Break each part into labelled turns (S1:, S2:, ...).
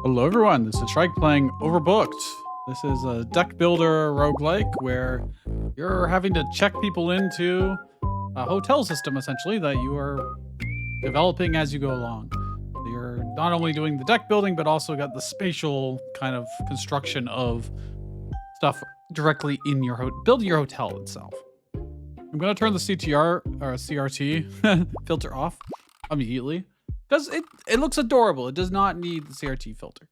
S1: Hello everyone, this is Shrike playing Overbooked. This is a deck builder roguelike where you're having to check people into a hotel system essentially that you are developing as you go along. You're not only doing the deck building, but also got the spatial kind of construction of stuff directly in your building your hotel itself. I'm gonna turn the CTR or CRT filter off immediately. Because it looks adorable. It does not need the CRT filter.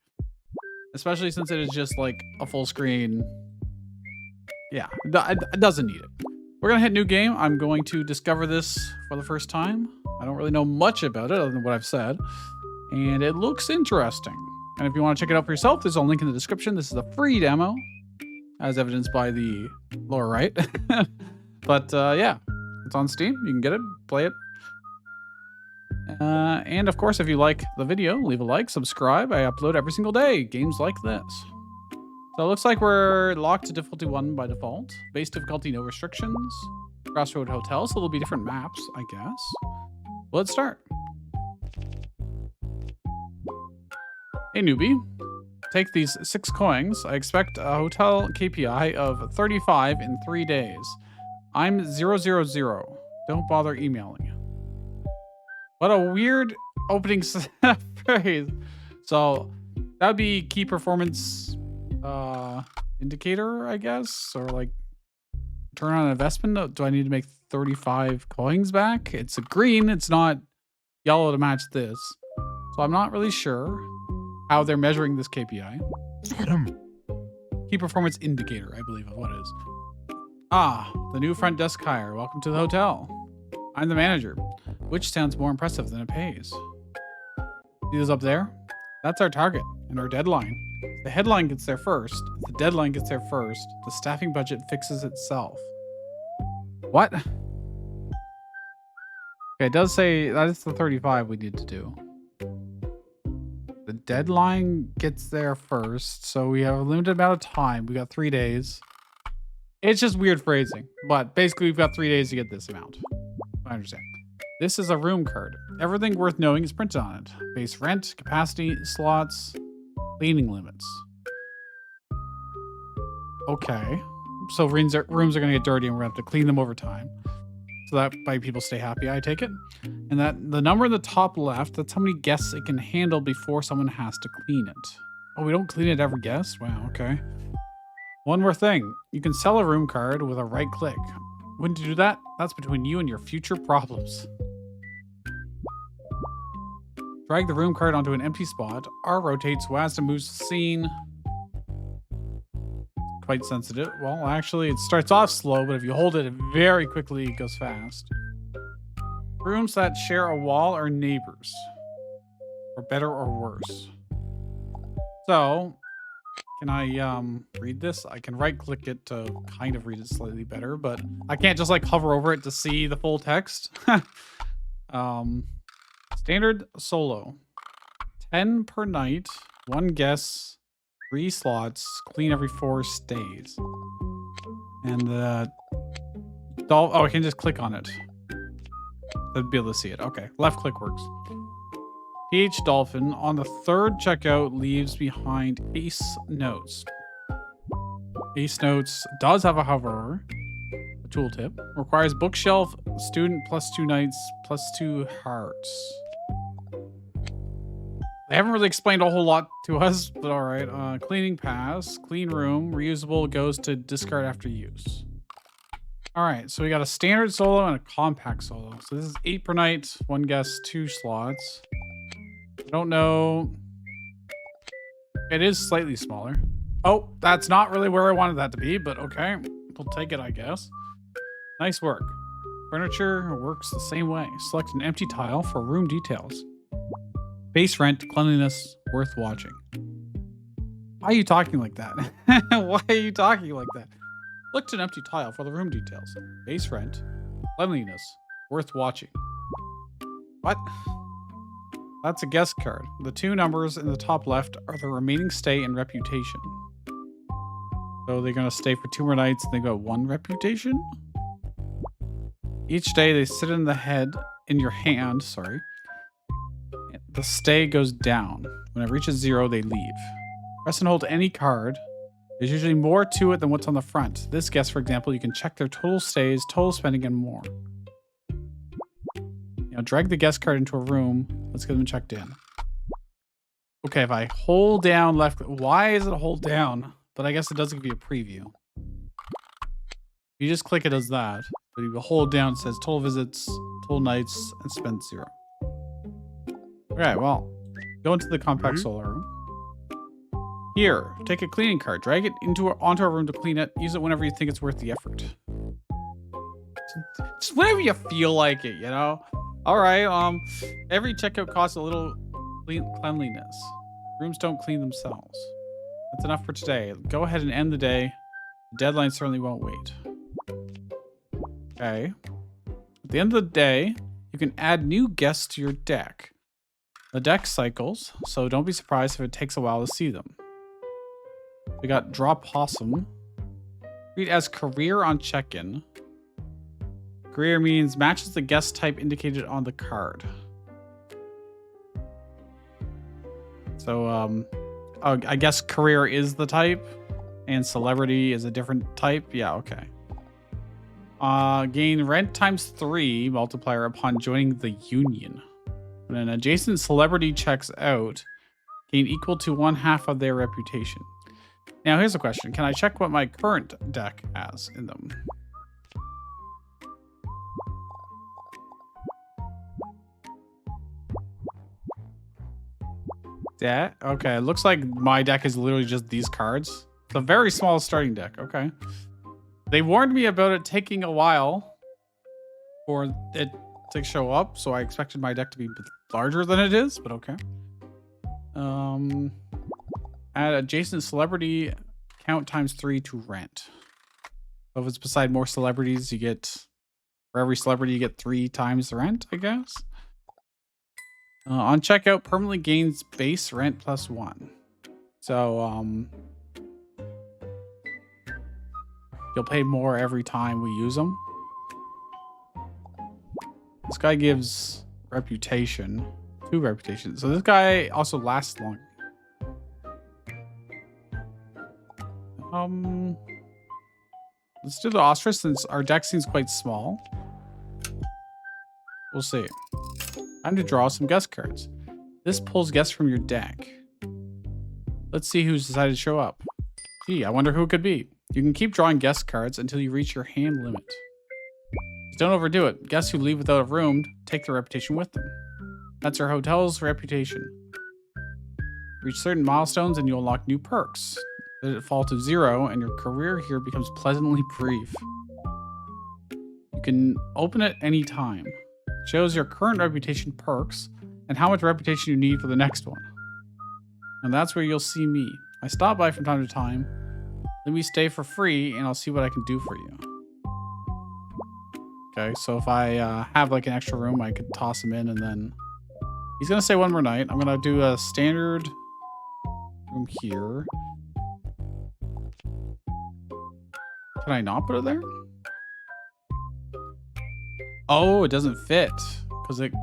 S1: Especially since it is just like a full screen. Yeah, it doesn't need it. We're going to hit new game. I'm going to discover this for the first time. I don't really know much about it other than what I've said. And it looks interesting. And if you want to check it out for yourself, there's a link in the description. This is a free demo, as evidenced by the lower right. But yeah, it's on Steam. You can get it, play it. And of course, if you like the video, leave a like, subscribe. I upload every single day games like this. So it looks like we're locked to difficulty 1 by default. Base difficulty, no restrictions. Crossroad Hotel, so there'll be different maps, I guess. Let's start. Hey newbie, take these 6 coins. I expect a hotel KPI of 35 in 3 days. I'm 000. Don't bother emailing. What a weird opening phrase. So that would be key performance indicator, I guess, or like return on investment. Do I need to make 35 coins back? It's a green. It's not yellow to match this. So I'm not really sure how they're measuring this KPI. Key performance indicator, I believe is what it is. Ah, the new front desk hire. Welcome to the hotel. I'm the manager. Which sounds more impressive than it pays? See those up there? That's our target and our deadline. If the headline gets there first. If the deadline gets there first, the staffing budget fixes itself. What? Okay, it does say that is the 35 we need to do. The deadline gets there first, so we have a limited amount of time. We got 3 days. It's just weird phrasing, but basically we've got 3 days to get this amount. I understand. This is a room card. Everything worth knowing is printed on it. Base rent, capacity, slots, cleaning limits. Okay. So rooms are going to get dirty and we're going to have to clean them over time. So that way people stay happy, I take it. And that the number in the top left, that's how many guests it can handle before someone has to clean it. Oh, we don't clean it every guest? Wow, okay. One more thing. You can sell a room card with a right click. When to do that? That's between you and your future problems. Drag the room card onto an empty spot. R rotates so as to move the scene. Quite sensitive. Well, actually, it starts off slow, but if you hold it very quickly, it goes fast. Rooms that share a wall are neighbors. For better or worse. So, can I read this? I can right click it to kind of read it slightly better, but I can't just like hover over it to see the full text. Standard solo. 10 per night, 1 guest, 3 slots, clean every 4 stays. And oh, I can just click on it. I'd be able to see it. Okay, left click works. PH Dolphin on the 3rd checkout leaves behind Ace Notes. Ace Notes does have a hover. A tooltip. Requires bookshelf, student +2 nights, +2 hearts. They haven't really explained a whole lot to us, but all right. Cleaning pass, clean room, reusable, goes to discard after use. All right, so we got a standard solo and a compact solo. So this is 8 per night, 1 guest, 2 slots. I don't know. It is slightly smaller. Oh, that's not really where I wanted that to be, but okay. We'll take it, I guess. Nice work. Furniture works the same way. Select an empty tile for room details. Base rent, cleanliness, worth watching. Why are you talking like that? Why are you talking like that? Select an empty tile for the room details. Base rent, cleanliness, worth watching. What? That's a guest card. The 2 numbers in the top left are the remaining stay and reputation. So they're going to stay for 2 more nights and they got 1 reputation? Each day they sit in the head, in your hand, sorry. the stay goes down. When it reaches 0, they leave. Press and hold any card. There's usually more to it than what's on the front. This guest, for example, you can check their total stays, total spending, and more. Now drag the guest card into a room. Let's get them checked in. Okay, if I hold down left, why is it hold down? But I guess it does give you a preview. If you just click, it does that. But if you hold down, it says total visits, total nights, and spend 0. Okay, well, go into the compact solar room. Here, take a cleaning card, drag it onto a room to clean it. Use it whenever you think it's worth the effort. Just whenever you feel like it, you know? All right, every checkout costs a little cleanliness. Rooms don't clean themselves. That's enough for today. Go ahead and end the day. The deadline certainly won't wait. Okay. At the end of the day, you can add new guests to your deck. The deck cycles, so don't be surprised if it takes a while to see them. We got Draw Possum. Read as career on check-in. Career means matches the guest type indicated on the card. So, I guess career is the type, and celebrity is a different type. Yeah, okay. Gain rent times 3 multiplier upon joining the union. When an adjacent celebrity checks out, gain equal to 1/2 of their reputation. Now, here's a question. Can I check what my current deck has in them? Yeah, okay. It looks like my deck is literally just these cards. It's a very small starting deck. Okay. They warned me about it taking a while for it to show up, so I expected my deck to be larger than it is, but okay. Add adjacent celebrity count times 3 to rent. So if it's beside more celebrities, you get, for every celebrity, you get 3 times the rent, I guess. On checkout, permanently gains base rent plus 1. So, you'll pay more every time we use them. This guy gives reputation, 2 reputation. So this guy also lasts longer. Let's do the ostrich since our deck seems quite small. We'll see. Time to draw some guest cards. This pulls guests from your deck. Let's see who's decided to show up. Gee, I wonder who it could be. You can keep drawing guest cards until you reach your hand limit. Just don't overdo it. Guests who leave without a room take their reputation with them. That's our hotel's reputation. Reach certain milestones and you'll unlock new perks. Let it fall to 0 and your career here becomes pleasantly brief. You can open it any time. It shows your current reputation perks and how much reputation you need for the next one. And that's where you'll see me. I stop by from time to time. Let me stay for free and I'll see what I can do for you. Okay, so if I have like an extra room, I could toss him in and then... He's gonna stay one more night. I'm gonna do a standard room here. Can I not put it there? Oh, it doesn't fit because there's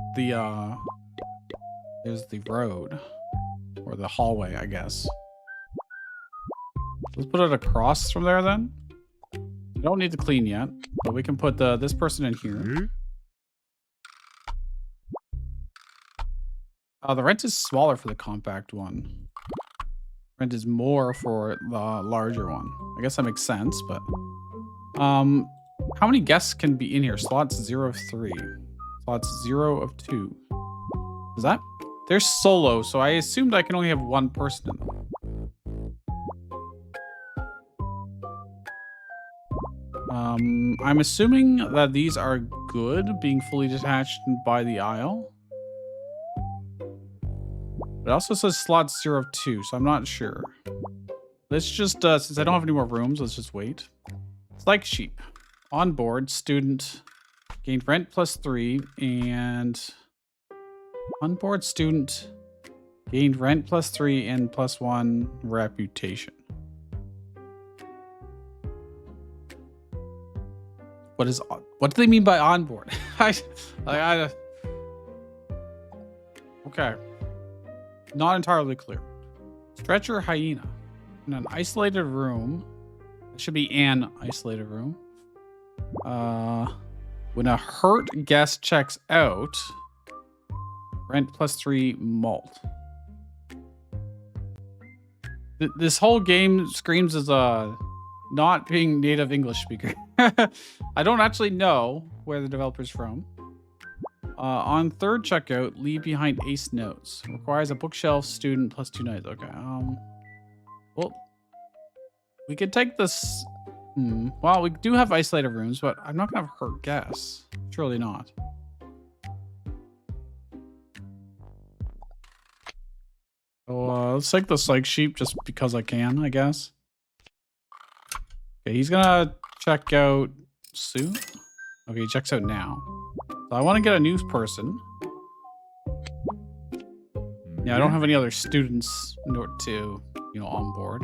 S1: the road or the hallway, I guess. Let's put it across from there then. We don't need to clean yet, but we can put this person in here. The rent is smaller for the compact one. Rent is more for the larger one. I guess that makes sense, but how many guests can be in here? Slots 0 of 3. Slots 0 of 2. Is that? They're solo, so I assumed I can only have one person in them. I'm assuming that these are good, being fully detached by the aisle. It also says slots 0 of 2, so I'm not sure. Let's just, since I don't have any more rooms, let's just wait. It's like sheep. On board, student, gained rent plus 3, and on board student, gained rent plus 3 and plus 1 reputation. What do they mean by onboard? Okay. not entirely clear. Stretcher hyena in an isolated room. It should be an isolated room. When a hurt guest checks out, rent +3 malt. This whole game screams as a not being native English speaker. I don't actually know where the developer's from. On third checkout, leave behind ace notes. Requires a bookshelf, student, +2 nights. Okay. Well, we could take this. Well, we do have isolated rooms, but I'm not gonna have hurt guess. Surely not. So let's take the psych sheep just because I can, I guess. Okay, he's gonna check out soon. Okay, he checks out now. So I want to get a new person. Yeah, I don't have any other students to, on board.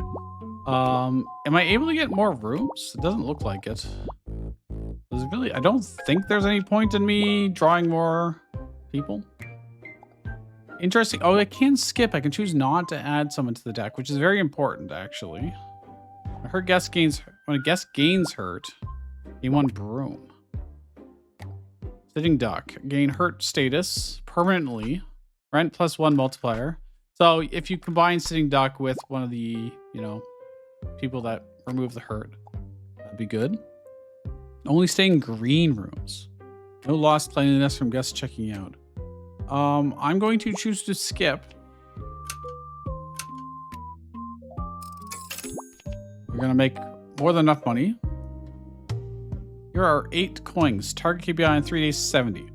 S1: Am I able to get more rooms? It doesn't look like it. I don't think there's any point in me drawing more people. Interesting. Oh, I can skip. I can choose not to add someone to the deck, which is very important, actually. When a guest gains hurt, gain 1 broom. Sitting duck. Gain hurt status permanently. Rent +1 multiplier. So if you combine sitting duck with one of the, people that remove the hurt, that'd be good. Only stay in green rooms. No lost cleanliness from guests checking out. I'm going to choose to skip. We're gonna make more than enough money. Here are 8 coins. Target KPI in 3 days, 70.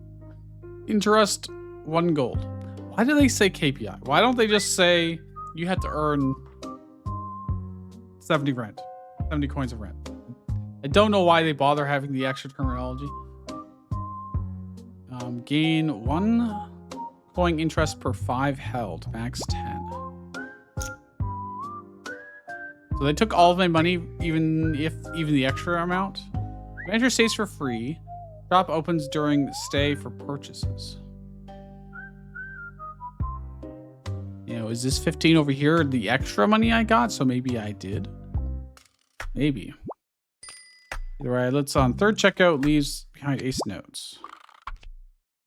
S1: Interest, 1 gold. Why do they say KPI? Why don't they just say you have to earn 70 coins of rent? I don't know why they bother having the extra terminology. Gain 1 coin interest per 5 held, max 10. So they took all of my money, even the extra amount. Manager stays for free. Shop opens during stay for purchases. Is this 15 over here the extra money I got? So maybe I did. Maybe. Either way, let's on third checkout leaves behind ace notes.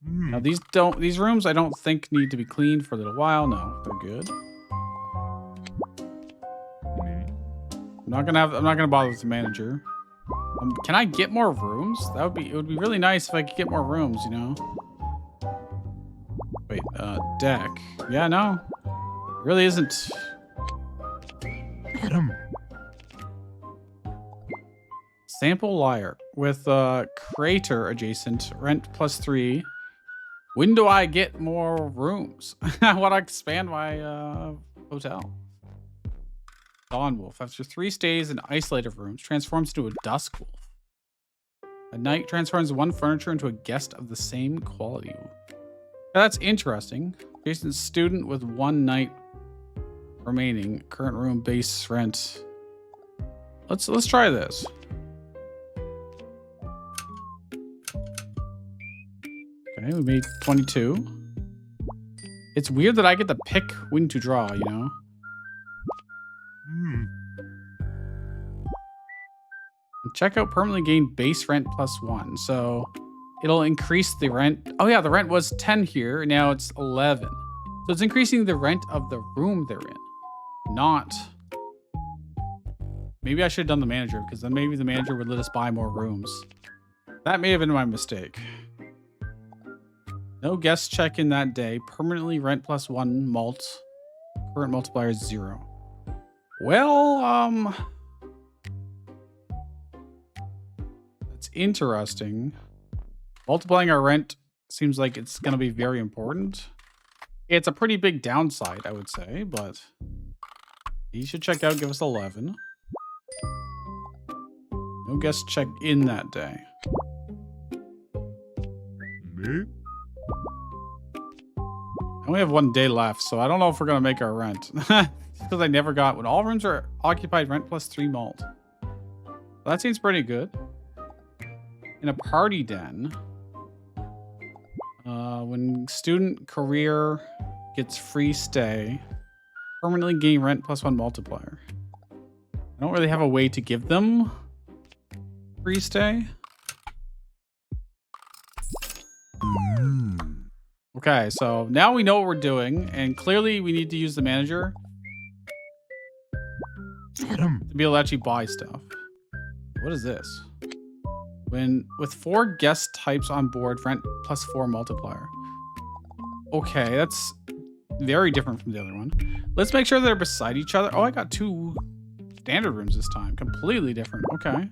S1: Now these rooms I don't think need to be cleaned for a little while. No, they're good. I'm not gonna bother with the manager. Can I get more rooms? It would be really nice if I could get more rooms, Wait, deck. Yeah, no. It really isn't.
S2: Get him.
S1: Sample liar with crater adjacent, rent +3. When do I get more rooms? I want to expand my hotel. Dawn wolf. After 3 stays in isolated rooms, transforms into a dusk wolf. At night, transforms 1 furniture into a guest of the same quality. Now, that's interesting. Adjacent student with 1 night remaining. Current room base rent. Let's try this. Okay, we made 22. It's weird that I get to pick when to draw, Checkout permanently gain base rent +1. So it'll increase the rent. Oh yeah, the rent was 10 here. Now it's 11. So it's increasing the rent of the room they're in. Not. Maybe I should have done the manager, because then maybe the manager would let us buy more rooms. That may have been my mistake. No guest check-in that day. Permanently rent +1 malt. Current multiplier is 0. Well, that's interesting. Multiplying our rent seems like it's going to be very important. It's a pretty big downside, I would say, but he should check out, give us 11. No guest check in that day.
S2: Me?
S1: I only have 1 day left, so I don't know if we're going to make our rent. Because I never got when all rooms are occupied, rent +3 malt. Well, that seems pretty good. In a party den, when student career gets free stay. Permanently gain rent +1 multiplier. I don't really have a way to give them free stay. Okay, so now we know what we're doing, and clearly we need to use the manager
S2: Get him.
S1: to be able to actually buy stuff. What is this? With 4 guest types on board, rent +4 multiplier. Okay, that's very different from the other one. Let's make sure they're beside each other. Oh, I got 2 standard rooms this time. Completely different. Okay.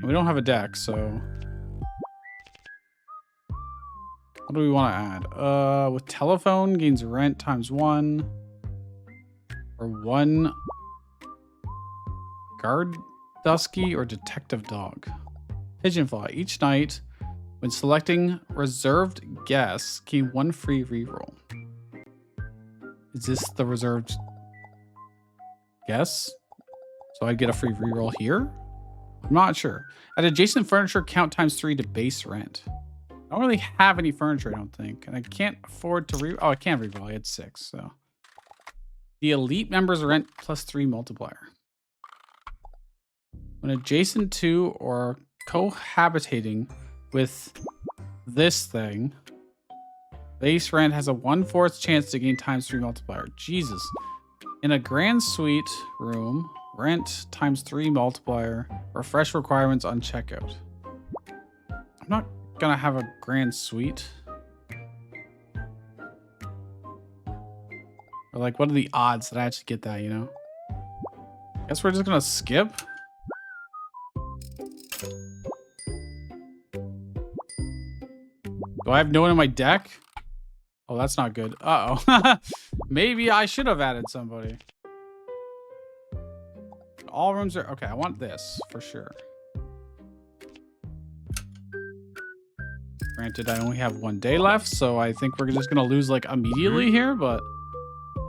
S1: We don't have a deck, so... What do we want to add? With telephone, gains rent ×1. Or 1 guard dusky or detective dog. Pigeonfly. Each night, when selecting reserved guests, gain 1 free reroll. Is this the reserved guess? So I'd get a free reroll here? I'm not sure. At adjacent furniture, count ×3 to base rent. I don't really have any furniture, I don't think. And I can't afford to re... Oh, I can't reroll. I had 6, so... The elite members rent +3 multiplier. When adjacent to or cohabitating with this thing, base rent has a 1/4 chance to gain ×3 multiplier. Jesus. In a grand suite room, rent ×3 multiplier. Refresh requirements on checkout. I'm not gonna have a grand suite. Or like, what are the odds that I actually get that, you know? Guess we're just gonna skip. Do I have no one in my deck? Oh, that's not good. Uh-oh. Maybe I should have added somebody. All rooms are... Okay, I want this for sure. Granted, I only have 1 day left, so I think we're just going to lose like immediately here, but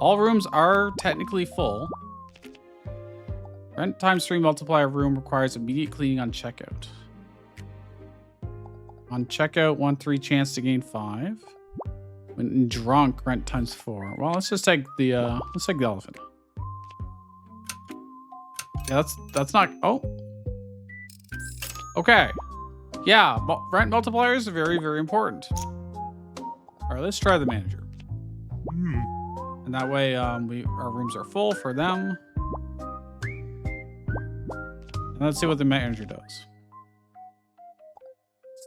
S1: all rooms are technically full. Rent ×3 multiplier room requires immediate cleaning on checkout. On checkout, 1/3 chance to gain 5. When drunk, rent ×4. Well, let's just take the elephant. Yeah, that's not... Oh. Okay. Yeah, rent multipliers are very, very important. All right, let's try the manager. And that way, our rooms are full for them. And let's see what the manager does.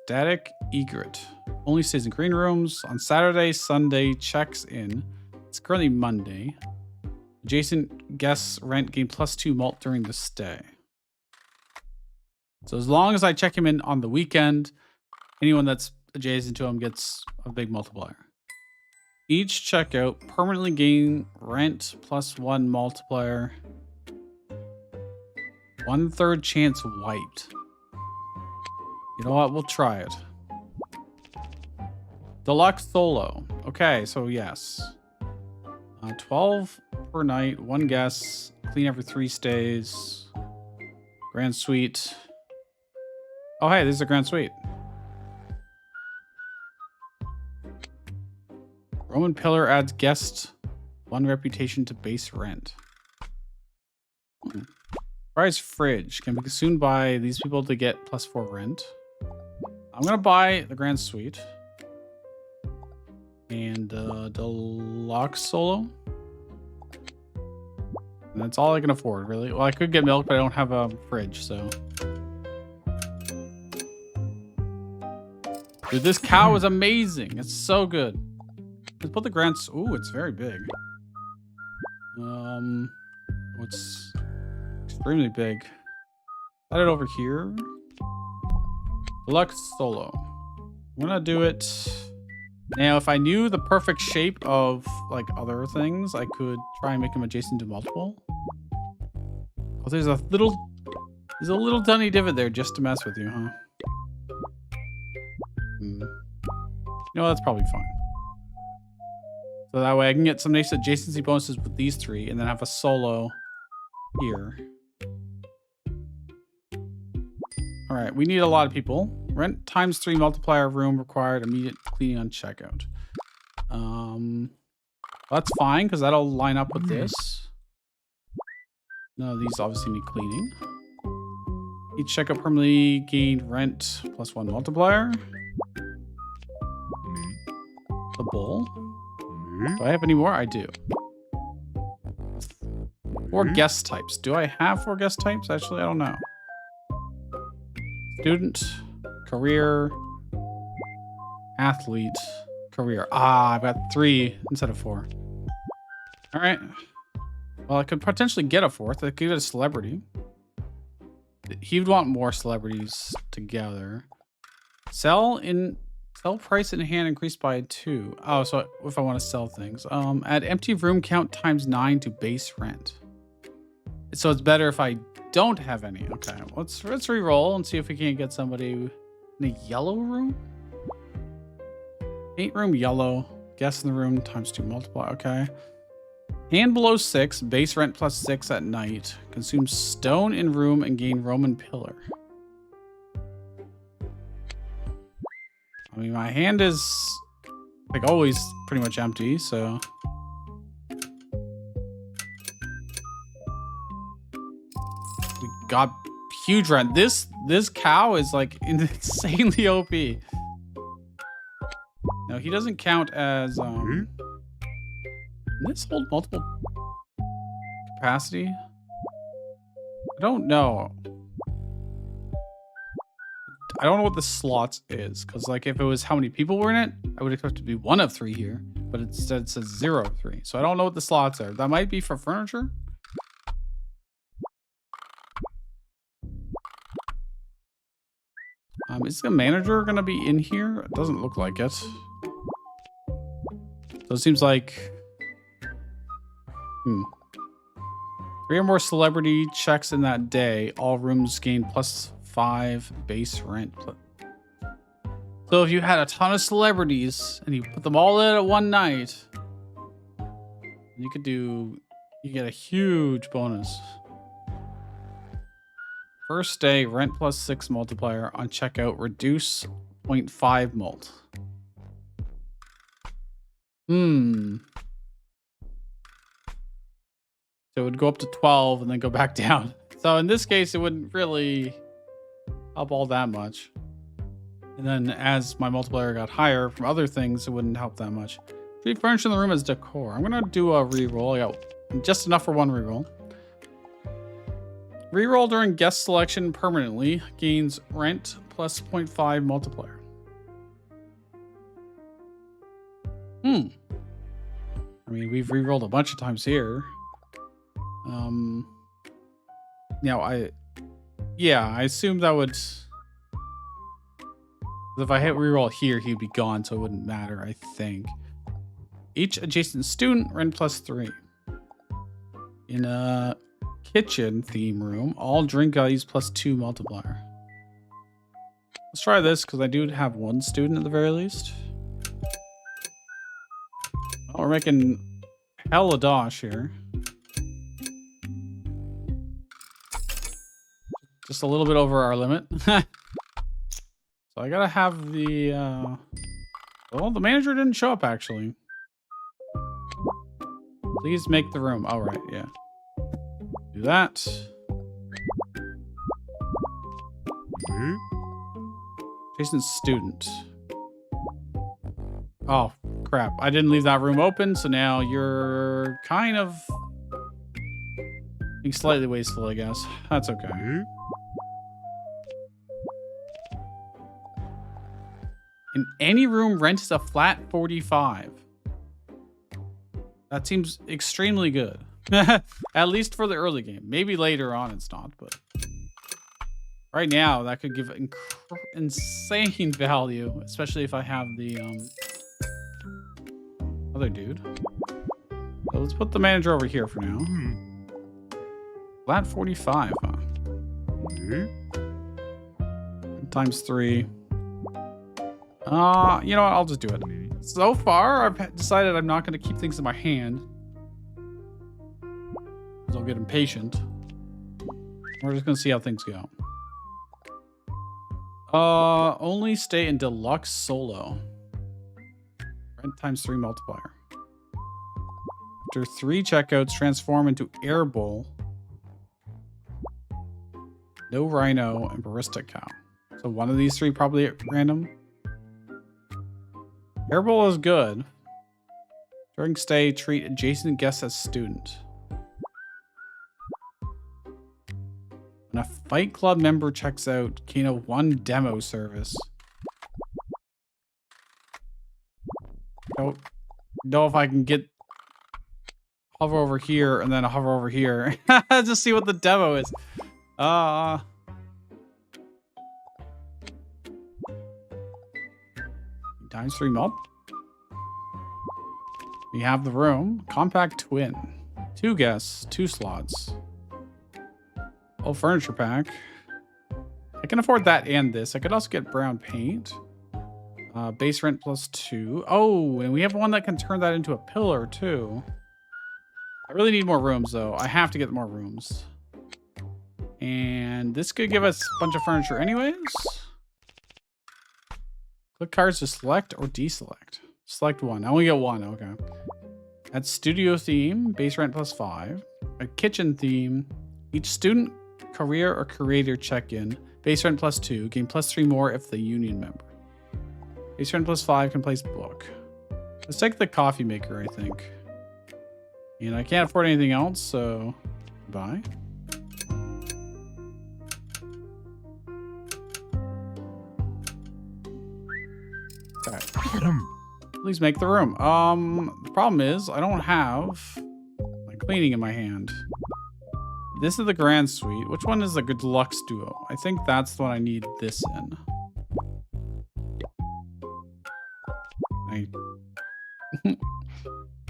S1: Static egret. Only stays in green rooms. On Saturday, Sunday, checks in. It's currently Monday. Adjacent guests rent gain +2 mult during the stay. So as long as I check him in on the weekend, anyone that's adjacent to him gets a big multiplier. Each checkout, permanently gain rent +1 multiplier. 1/3 chance wiped. You know what? We'll try it. Deluxe solo. Okay, so yes. 12 per night, 1 guest, clean every 3 stays. Grand suite. Oh, hey, this is a grand suite. Roman pillar adds guest 1 reputation to base rent. Price fridge can be consumed by these people to get +4 rent. I'm gonna buy the grand suite and deluxe solo. And that's all I can afford, really. Well, I could get milk, but I don't have a fridge, so. Dude, this cow is amazing. It's so good. Let's put the grand... Ooh, it's very big. It's extremely big. Add it over here. Deluxe solo. I'm gonna do it... Now, if I knew the perfect shape of, like, other things, I could try and make them adjacent to multiple. Oh, there's a little tiny divot there just to mess with you, huh? You know, that's probably fine. So that way I can get some nice adjacency bonuses with these 3 and then have a solo here. All right, we need a lot of people. Rent ×3 multiplier room required immediate cleaning on checkout. That's fine because that'll line up with this. No, these obviously need cleaning. Each checkout permanently gained rent plus 1 multiplier. The bull. Do I have any more? I do. 4 guest types. Do I have 4 guest types? Actually, I don't know. Student, career, athlete, career. Ah, I've got 3 instead of 4. All right. Well, I could potentially get a 4th. I could get a celebrity. He would want more celebrities together. Sell price in hand increased by 2. Oh, so if I want to sell things. Add empty room count times 9 to base rent. So it's better if I don't have any. Okay, let's re-roll and see if we can't get somebody in a yellow room. 8 room yellow. Guest in the room times 2 multiply. Okay. Hand below 6. Base rent plus 6 at night. Consume stone in room and gain Roman pillar. I mean, my hand is like always pretty much empty, so. We got huge rent. This cow is like insanely OP. No, he doesn't count as Can this hold multiple capacity? I don't know. I don't know what the slots is, because like if it was how many people were in it, I would expect it to be 1 of 3 here, but instead it says 0 of 3. So I don't know what the slots are. That might be for furniture. Is the manager gonna be in here? It doesn't look like it. So it seems like 3 or more celebrity checks in that day. All rooms gain plus 5 base rent. So if you had a ton of celebrities and you put them all in at one night, you get a huge bonus. First day, rent plus 6 multiplier on checkout, reduce 0.5 mult. So it would go up to 12 and then go back down. So in this case, it wouldn't really help all that much. And then as my multiplier got higher from other things, it wouldn't help that much. Treat furniture in the room as decor. I'm going to do a reroll. I got just enough for 1 reroll. Reroll during guest selection permanently gains rent plus 0.5 multiplier. I mean, we've rerolled a bunch of times here. I assume that would. If I hit reroll here, he'd be gone, so it wouldn't matter, I think. Each adjacent student, rent plus 3. In a kitchen theme room, all drink values plus 2 multiplier. Let's try this, because I do have 1 student at the very least. Well, we're making hella dosh here. Just a little bit over our limit. So I gotta have the well, the manager didn't show up actually. Please make the room. All right, yeah. Do that. Jason's student. Oh, crap. I didn't leave that room open, so now you're kind of being slightly wasteful, I guess. That's okay. In any room, rent is a flat 45. That seems extremely good. At least for the early game. Maybe later on it's not, but right now that could give insane value, especially if I have the other dude. So let's put the manager over here for now. Flat 45, huh? Times 3. You know what? I'll just do it. So far, I've decided I'm not going to keep things in my hand. Because I'll get impatient. We're just going to see how things go. Only stay in deluxe solo. Rent times 3 multiplier. After 3 checkouts, transform into air bowl. No rhino and barista cow. So one of these 3 probably at random. Air bowl is good. During stay, treat adjacent guests as student. When a Fight Club member checks out, gain a 1 demo service. Don't know if I can get hover over here and then hover over here. Just see what the demo is. Times 3 mult. We have the room. Compact twin. 2 guests, 2 slots. Full furniture pack. I can afford that and this. I could also get brown paint. Base rent plus 2. Oh, and we have one that can turn that into a pillar too. I really need more rooms though. I have to get more rooms. And this could give us a bunch of furniture anyways. Click cards to select or deselect. Select one. I only get 1. Okay. Add studio theme. Base rent plus 5. A kitchen theme. Each student, career, or creator check-in. Base rent plus 2. Gain plus 3 more if the union member. Base rent plus 5. Can place book. Let's take the coffee maker, I think. And I can't afford anything else, so buy. Okay.
S2: Get him.
S1: Please make the room. The problem is I don't have my cleaning in my hand. This is the grand suite. Which one is the deluxe duo? I think that's the one I need this in.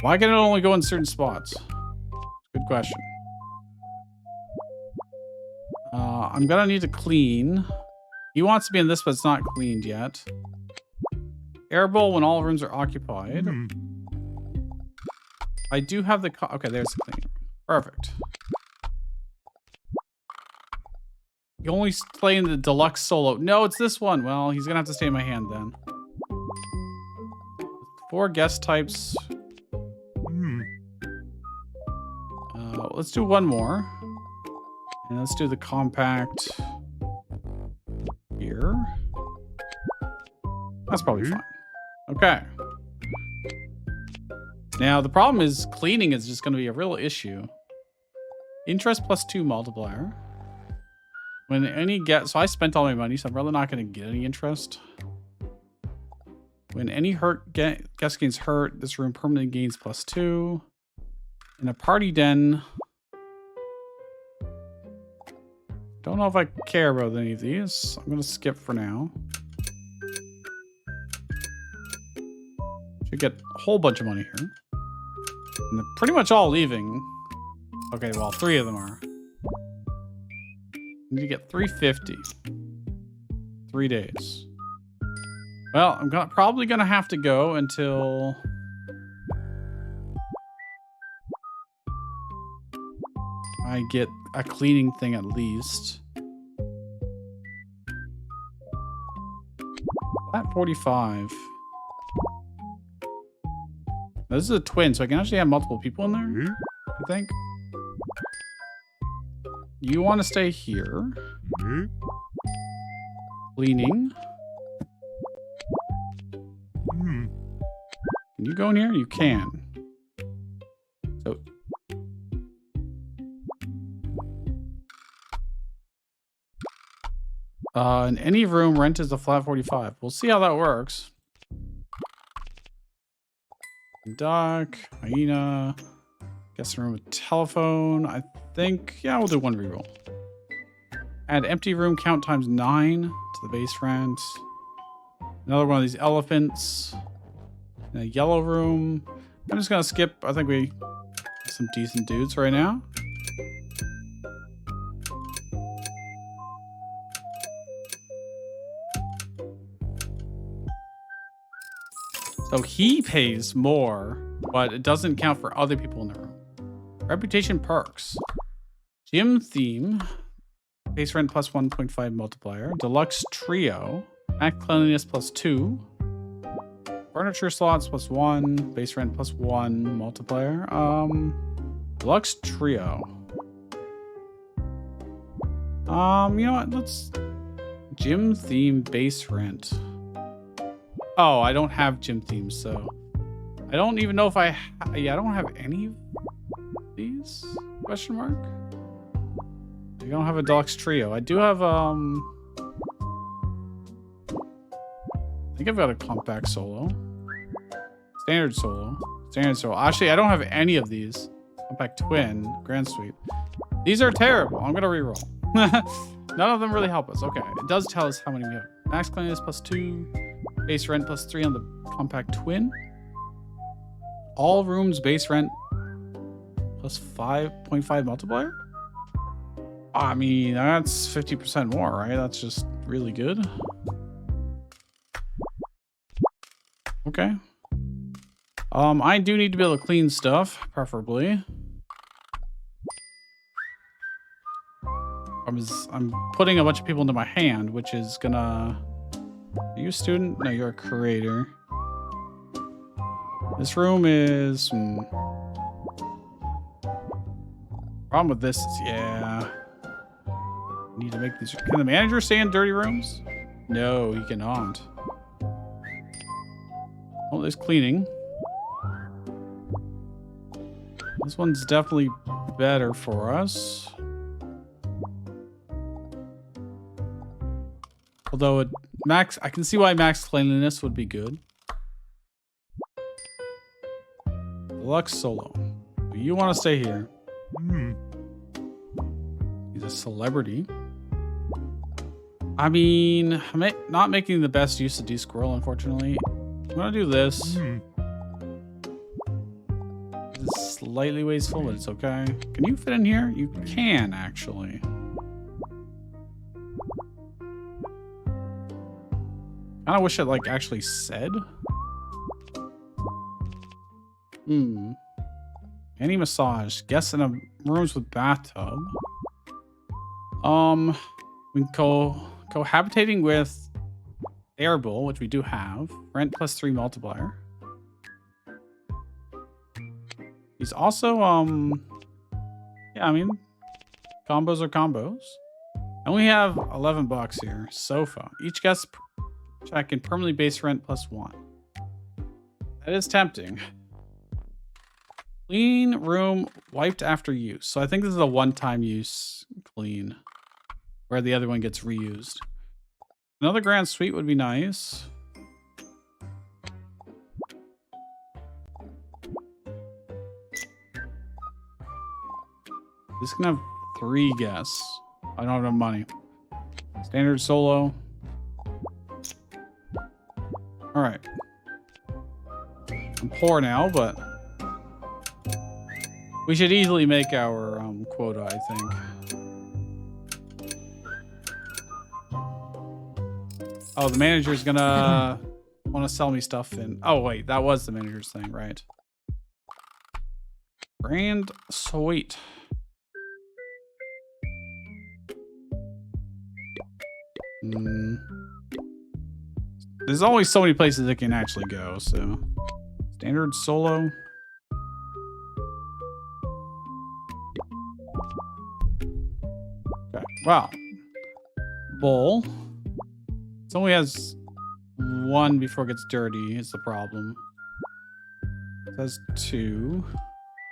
S1: Why can it only go in certain spots? Good question. I'm gonna need to clean. He wants to be in this, but it's not cleaned yet. Air bowl when all rooms are occupied. I do have the... Okay, there's the cleaning room. Perfect. You only play in the deluxe solo. No, it's this one. Well, he's gonna have to stay in my hand then. 4 guest types. Let's do one more. And let's do the compact here. That's probably fine. Okay. Now, the problem is cleaning is just going to be a real issue. Interest plus 2 multiplier. When any so I spent all my money, so I'm really not going to get any interest. When any guest gains hurt, this room permanently gains plus 2. In a party den. Don't know if I care about any of these. I'm going to skip for now. Should get a whole bunch of money here. And they're pretty much all leaving. Okay, well, 3 of them are. Need to get 350. 3 days. Well, I'm probably gonna have to go until I get a cleaning thing at least. At 45. Now, this is a twin, so I can actually have multiple people in there, I think. You want to stay here. Cleaning. Can you go in here? You can. So. In any room, rent is a flat 45. We'll see how that works. Dock, hyena, guest room with telephone. I think, yeah, we'll do 1 reroll. Add empty room count times 9 to the base rent. Another one of these elephants. In a yellow room. I'm just gonna skip. I think we have some decent dudes right now. So he pays more, but it doesn't count for other people in the room. Reputation perks. Gym theme. Base rent plus 1.5 multiplier. Deluxe trio. Act cleanliness plus 2. Furniture slots +1, base rent +1 multiplier. Deluxe trio. You know what? Let's gym theme base rent. Oh, I don't have gym themes, so I don't even know if I don't have any of these? Question mark. I don't have a deluxe trio. I do have I think I've got a compact solo. Standard solo. Standard solo. Actually, I don't have any of these. Compact twin, grand suite. These are terrible. I'm gonna reroll. None of them really help us. Okay, it does tell us how many we have. Max cleanliness +2, base rent +3 on the compact twin. All rooms base rent +5.5 multiplier. I mean, that's 50% more, right? That's just really good. Okay. I do need to be able to clean stuff, preferably. I'm putting a bunch of people into my hand, which is gonna... Are you a student? No, you're a curator. This room is... Problem with this is, yeah... Need to make these... Can the manager stay in dirty rooms? No, he cannot. Oh, there's cleaning. This one's definitely better for us. Although I can see why max cleanliness would be good. Deluxe solo. You want to stay here. He's a celebrity. I mean, I'm not making the best use of D-Squirrel, unfortunately. I'm gonna do this. It's slightly wasteful, but it's okay. Can you fit in here? You can, actually. I kinda wish it, like, actually said. Any massage. Guests in rooms with bathtub. We can cohabitating with Airbull, which we do have. Rent +3 multiplier. He's also, yeah, I mean, combos are combos. And we have 11 bucks here. Sofa. Each guest check in permanently base rent +1. That is tempting. Clean room wiped after use. So I think this is a one-time use clean, where the other one gets reused. Another grand suite would be nice. This can have 3 guests. I don't have enough money. Standard solo. All right. I'm poor now, but we should easily make our quota, I think. Oh, the manager's gonna want to sell me stuff in... Oh, wait, that was the manager's thing, right? Grand suite. There's always so many places it can actually go, so... Standard solo. Okay, wow. Bowl. It only has 1 before it gets dirty, is the problem. It has 2.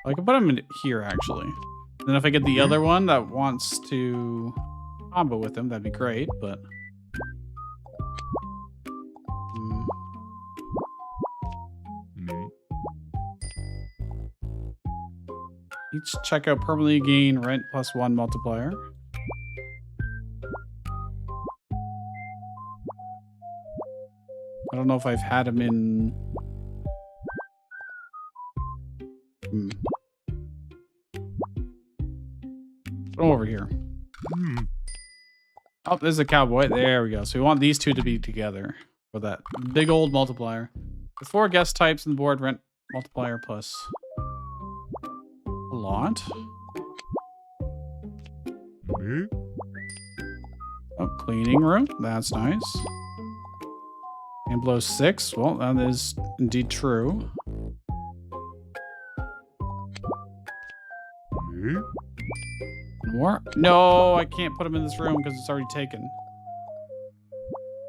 S1: I can put them in here, actually. Then if I get the other one that wants to combo with them, that'd be great, but... Each checkout permanently gain rent +1 multiplier. I don't know if I've had him in... Put him over here. Oh, there's a cowboy. There we go. So we want these two to be together for that big old multiplier. The 4 guest types in the board rent multiplier plus a lot. Oh, cleaning room. That's nice. And below 6. Well, that is indeed true.
S2: Me?
S1: More? No, I can't put him in this room because it's already taken.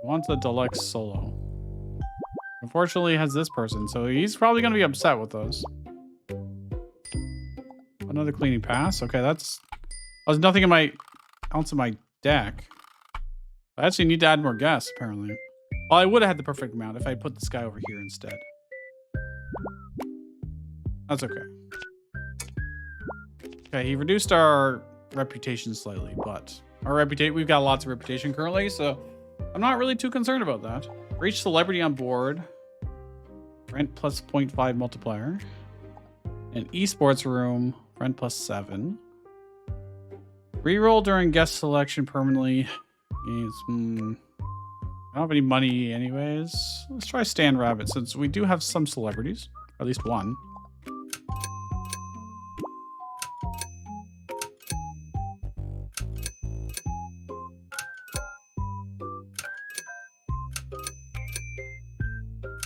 S1: I want the deluxe solo. Unfortunately, it has this person, so he's probably going to be upset with us. Another cleaning pass. Okay, that's... There's nothing in my... else in my deck. I actually need to add more gas, apparently. Well, I would have had the perfect amount if I put this guy over here instead. That's okay. Okay, he reduced our reputation slightly, but we've got lots of reputation currently, so I'm not really too concerned about that. Reach celebrity on board. Rent plus 0.5 multiplier. An esports room. Rent plus 7. Reroll during guest selection permanently. Is, I don't have any money anyways. Let's try Stan Rabbit since we do have some celebrities. Or at least one.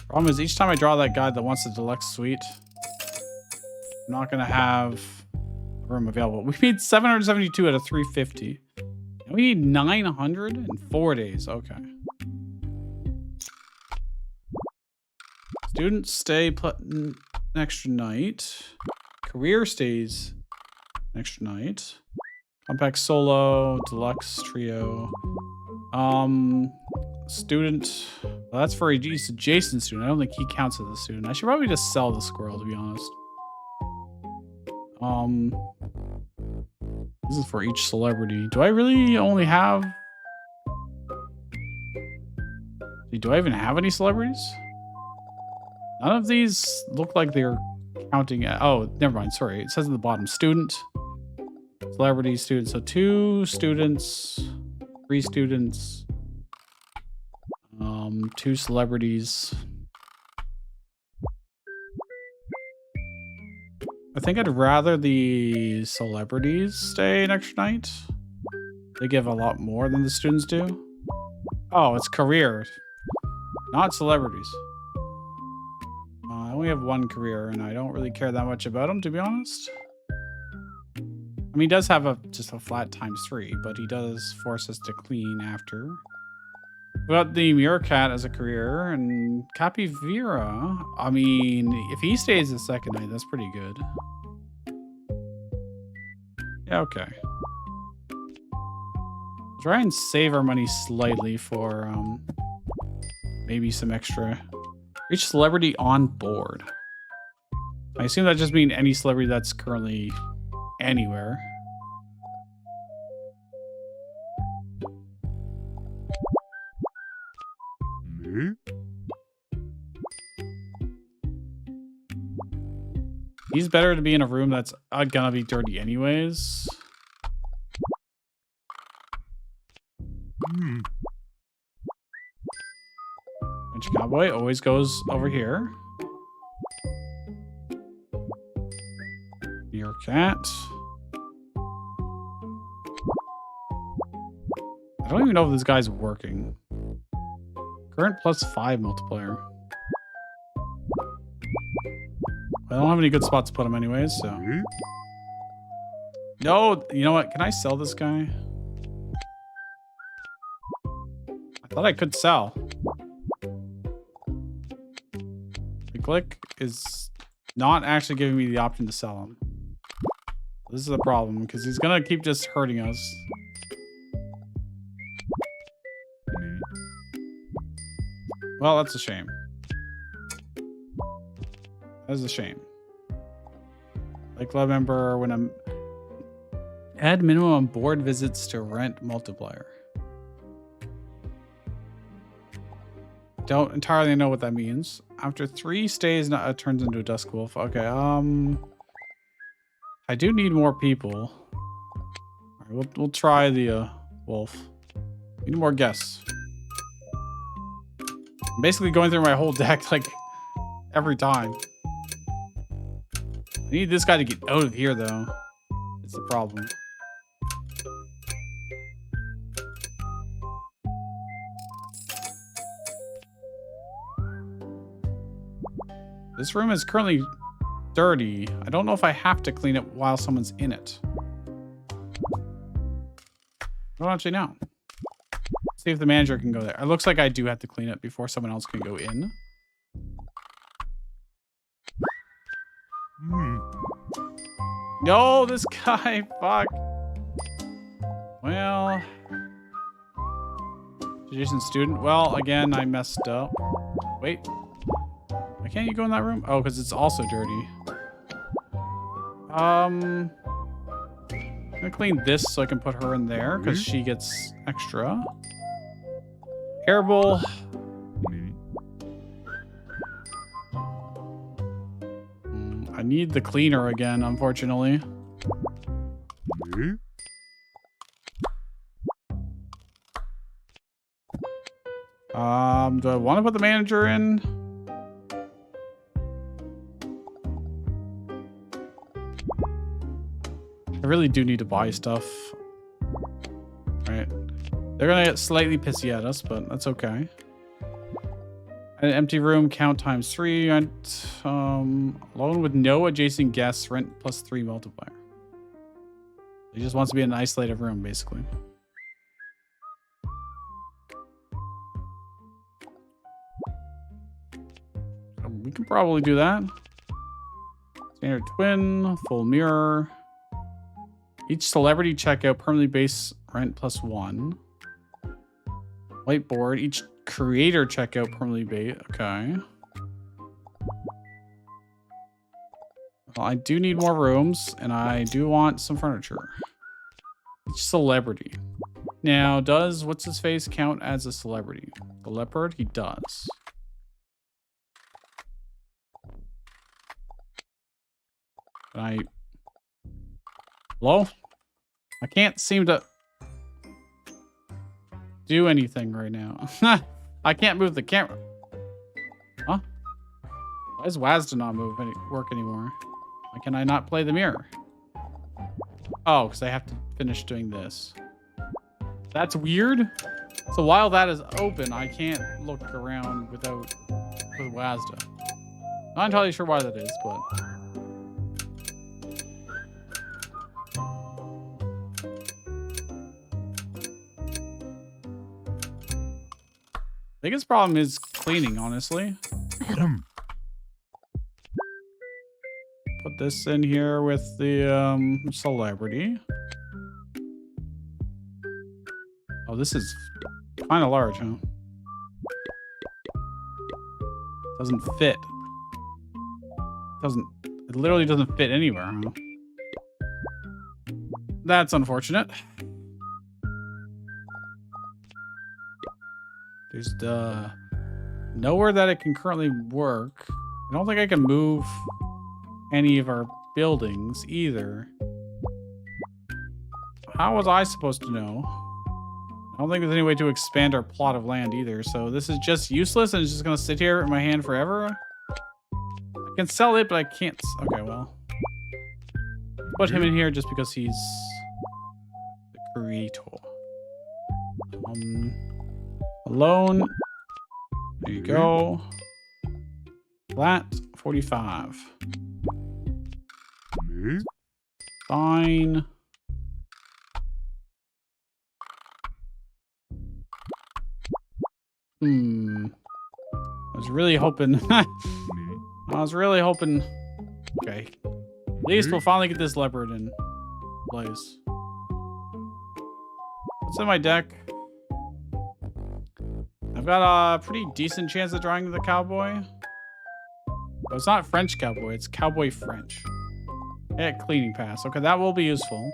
S1: Problem is, each time I draw that guy that wants the deluxe suite, I'm not going to have room available. We need 772 out of 350. And we need 900 in 4 days. Okay. Students stay put an extra night. Career stays an extra night. Compact solo, deluxe trio. Student. Well, that's for each adjacent student. I don't think he counts as a student. I should probably just sell the squirrel, to be honest. This is for each celebrity. Do I really only have... Do I even have any celebrities? None of these look like they're counting at... Oh, never mind. Sorry. It says at the bottom, student, celebrity, student. So 2 students, 3 students, 2 celebrities. I think I'd rather the celebrities stay an extra night. They give a lot more than the students do. Oh, it's career, not celebrities. I only have 1 career, and I don't really care that much about him, to be honest. I mean, he does have just a flat ×3, but he does force us to clean after. We got the Meerkat as a career, and Capivira. I mean, if he stays the second night, that's pretty good. Yeah, okay. Try and save our money slightly for maybe some extra. Reach celebrity on board. I assume that just means any celebrity that's currently anywhere.
S2: Me?
S1: He's better to be in a room that's gonna be dirty anyways. French Cowboy always goes over here. Meerkat. I don't even know if this guy's working. Current plus 5 multiplier. I don't have any good spots to put him anyways, so.
S2: Me?
S1: No, you know what? Can I sell this guy? I thought I could sell. The click is not actually giving me the option to sell him. This is a problem because he's gonna keep just hurting us.
S2: Me?
S1: Well, that's a shame. That is a shame. Like club member when I'm add minimum board visits to rent multiplier. Don't entirely know what that means. After 3 stays, it turns into a dusk wolf. Okay, I do need more people. All right, we'll try the wolf. We need more guests. I'm basically going through my whole deck like every time. I need this guy to get out of here though. It's the problem. This room is currently dirty. I don't know if I have to clean it while someone's in it. I don't actually know. See if the manager can go there. It looks like I do have to clean it before someone else can go in. No, this guy, fuck. Well, Jason student. Well, again, I messed up. Wait, why can't you go in that room? Oh, because it's also dirty. I'm gonna clean this so I can put her in there because she gets extra. Airbowl. I need the cleaner again, unfortunately. Do I want to put the manager in? I really do need to buy stuff. Right. They're gonna get slightly pissy at us, but that's okay. An empty room, count times 3. Rent, alone with no adjacent guests, rent plus 3 multiplier. He just wants to be in an isolated room, basically. We can probably do that. Standard twin, full mirror. Each celebrity checkout, permanently base rent plus 1. Whiteboard, each creator checkout, permanently base. Okay. Well, I do need more rooms, and I do want some furniture. Each celebrity. Now, does what's his face count as a celebrity? The leopard? He does. Hello? I can't seem to do anything right now. I can't move the camera. Huh? Why does WASD not work anymore? Why can I not play the mirror? Oh, because I have to finish doing this. That's weird. So while that is open, I can't look around with WASD. Not entirely sure why that is, but... biggest problem is cleaning, honestly. Put this in here with the celebrity. Oh, this is kind of large, huh? Doesn't fit. It literally doesn't fit anywhere, huh? That's unfortunate. There's nowhere that it can currently work. I don't think I can move any of our buildings either. How was I supposed to know? I don't think there's any way to expand our plot of land either. So this is just useless and it's just going to sit here in my hand forever. I can sell it, but I can't. Okay, well. Put him in here just because he's the creator. Alone. There you go. Flat 45. Fine. I was really hoping. Okay. At least we'll finally get this leopard in place. What's in my deck? I've got a pretty decent chance of drawing the cowboy. Oh, it's not French cowboy, it's cowboy French. Yeah, cleaning pass. Okay, that will be useful.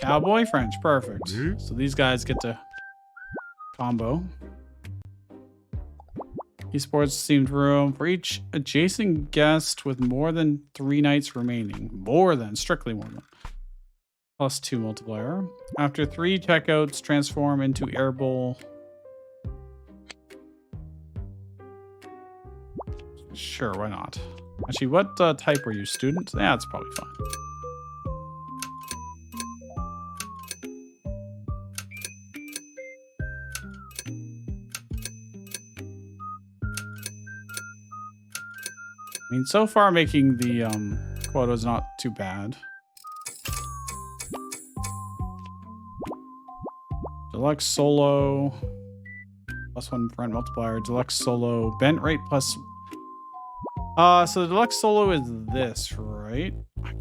S1: Cowboy French, perfect. So these guys get to combo. Esports themed room for each adjacent guest with more than 3 nights remaining. Strictly more than. Plus 2 multiplier. After 3 checkouts, transform into air bowl. Sure, why not? Actually, what type were you, student? Yeah, that's probably fine. I mean, so far making the quota is not too bad. Deluxe solo +1 rent multiplier. Deluxe solo bent rate plus. So the deluxe solo is this, right? I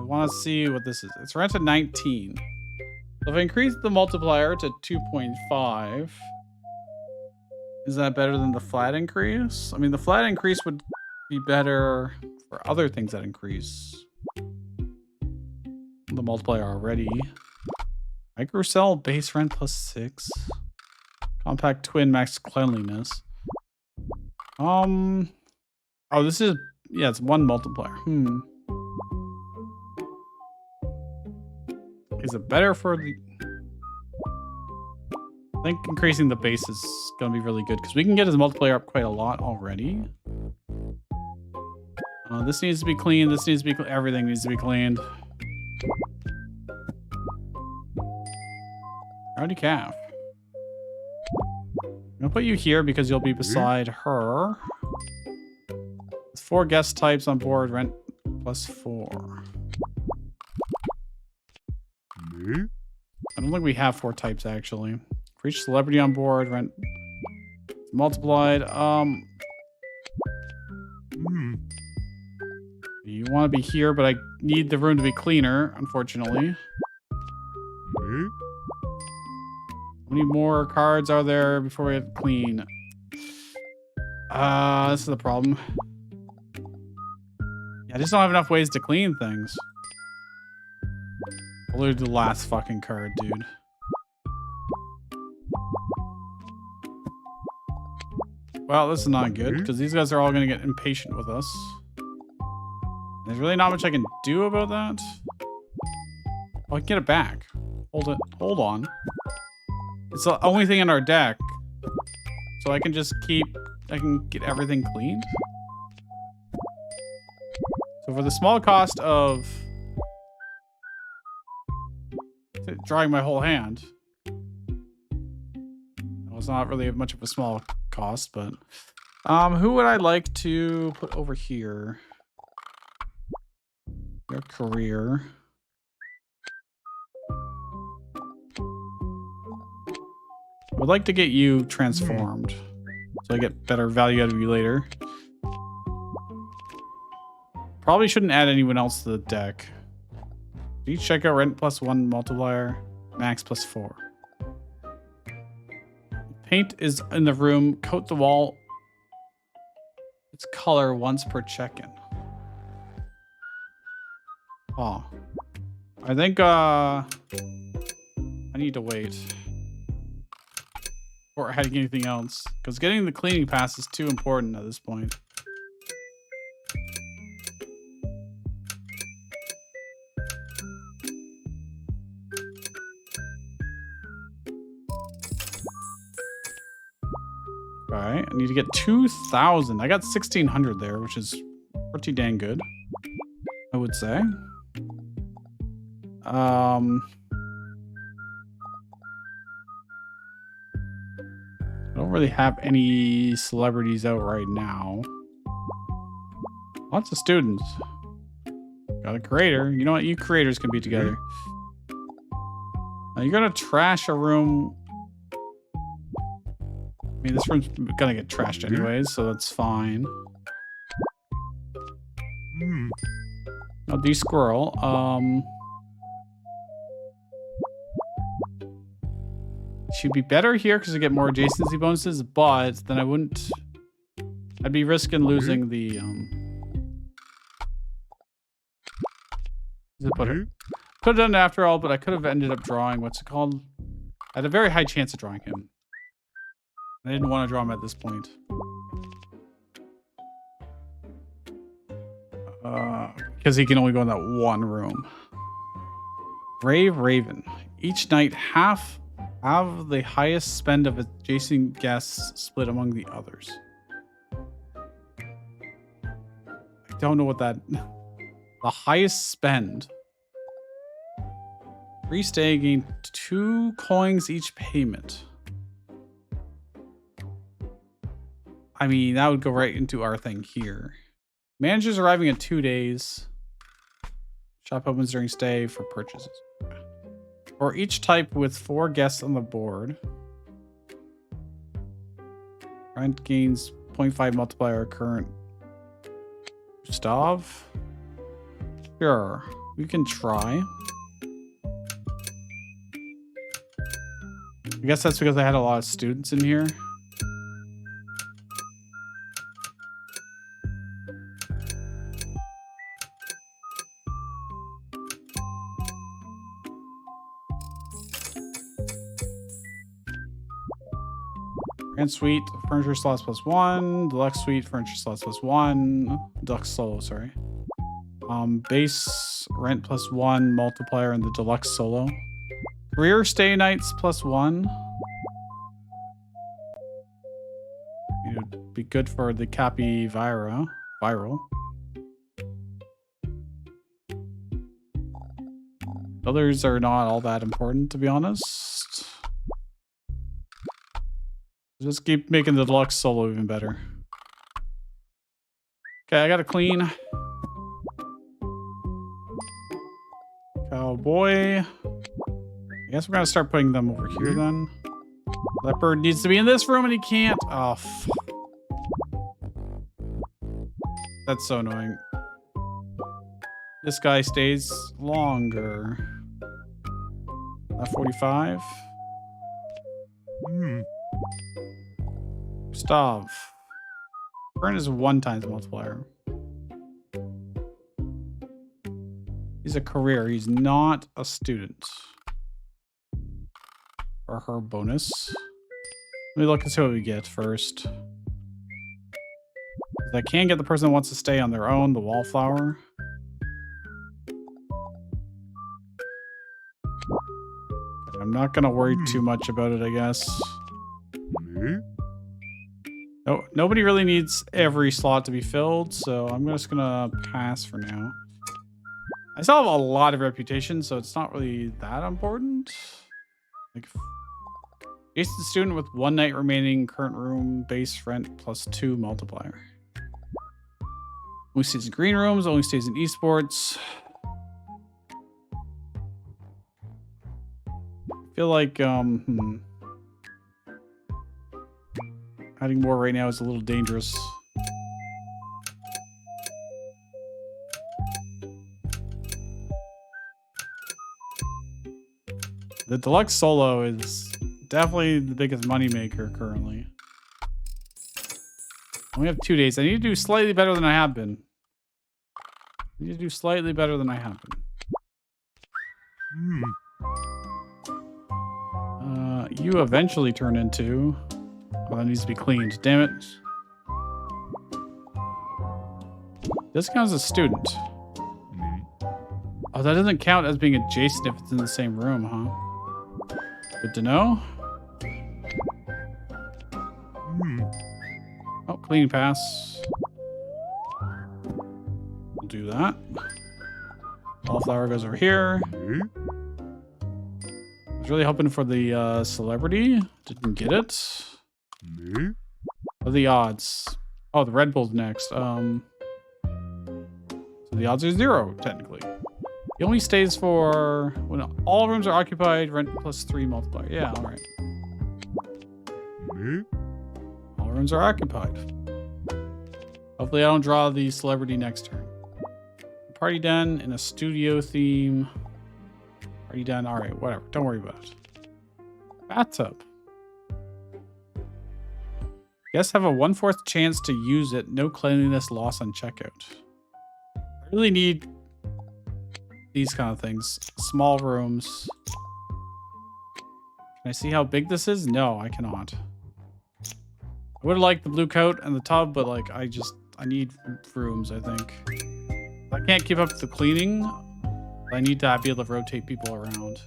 S1: want to see what this is. It's rent at 19. So if I increase the multiplier to 2.5, is that better than the flat increase? I mean, the flat increase would be better for other things that increase the multiplier already. Microcell base rent +6. Compact twin max cleanliness. Oh, this is, yeah, it's 1 multiplier. Is it better for the... I think increasing the base is going to be really good because we can get his multiplier up quite a lot already. This needs to be cleaned. This needs to be... Everything needs to be cleaned. Howdy, calf. I'm going to put you here because you'll be beside her. With 4 guest types on board, rent +4.
S2: Me?
S1: I don't think we have 4 types, actually. For each celebrity on board, rent multiplied. You want to be here, but I need the room to be cleaner, unfortunately.
S2: Me?
S1: How many more cards are there before we have to clean? This is the problem. Yeah, I just don't have enough ways to clean things. I'll lose the last fucking card, dude. Well, this is not good, because these guys are all going to get impatient with us. There's really not much I can do about that. Oh, I can get it back. Hold it. Hold on. It's the only thing in our deck. So I can just keep... I can get everything cleaned. So for the small cost of... drawing my whole hand. Well, it's not really much of a small cost, but... who would I like to put over here? Your career. I would like to get you transformed, so I get better value out of you later. Probably shouldn't add anyone else to the deck. Each checkout rent +1 multiplier, max +4. Paint is in the room. Coat the wall. Its color once per check-in. Oh, I think I need to wait before adding anything else, because getting the cleaning pass is too important at this point. Alright, I need to get 2,000. I got 1,600 there, which is pretty dang good, I would say. I don't really have any celebrities out right now. Lots of students. Got a creator. You know what? You creators can be together. Now you're gonna trash a room. I mean, this room's gonna get trashed anyways, so that's fine. I'll do squirrel. She'd be better here because I get more adjacency bonuses, but then I wouldn't... I'd be risking losing the... Could have done it after all, but I could have ended up drawing... What's it called? I had a very high chance of drawing him. I didn't want to draw him at this point. Because he can only go in that one room. Brave Raven. Each night, half... have the highest spend of adjacent guests split among the others. I don't know what that... The highest spend. Free stay gain 2 coins each payment. I mean, that would go right into our thing here. Managers arriving in 2 days. Shop opens during stay for purchases. For each type with 4 guests on the board. Rent gains 0.5 multiplier current. Gustav? Sure, we can try. I guess that's because I had a lot of students in here. Grand suite, furniture slots +1. Deluxe suite, furniture slots +1. Deluxe solo, sorry. Base rent +1 multiplier in the deluxe solo. Career stay nights +1. It would be good for the capybara. Viral. Others are not all that important, to be honest. Just keep making the deluxe solo even better. Okay, I gotta clean. Cowboy. I guess we're gonna start putting them over here then. Leopard needs to be in this room and he can't. Oh, that's so annoying. This guy stays longer. 45. Gustav. Burn is 1 times multiplier. He's a career. He's not a student. Or her bonus. Let me look and see what we get first. I can get the person that wants to stay on their own, the wallflower. I'm not gonna worry too much about it, I guess. No, nobody really needs every slot to be filled, so I'm just gonna pass for now. I still have a lot of reputation, so it's not really that important. Like, Jason student with 1 night remaining, current room, base rent +2 multiplier. Only stays in green rooms, only stays in esports. I feel like, adding more right now is a little dangerous. The deluxe solo is definitely the biggest moneymaker currently. I only have 2 days. I need to do slightly better than I have been. I need to do slightly better than I have been. You eventually turn into... Oh, that needs to be cleaned. Damn it. This counts as a student. Oh, that doesn't count as being adjacent if it's in the same room, huh? Good to know. Oh, clean pass. We'll do that. Wallflower goes over here. I was really hoping for the celebrity. Didn't get it. What are the odds? Oh, the Red Bull's next. So the odds are 0, technically. He only stays for when all rooms are occupied, rent +3 multiplier. Yeah, all right. All rooms are occupied. Hopefully I don't draw the celebrity next turn. Party den in a studio theme. Party den, all right, whatever. Don't worry about it. Bathtub. Guests have a 1/4 chance to use it. No cleanliness loss on checkout. I really need these kind of things. Small rooms. Can I see how big this is? No, I cannot. I would have liked the blue coat and the tub, but like I need rooms, I think. I can't keep up with the cleaning. I need to be able to rotate people around.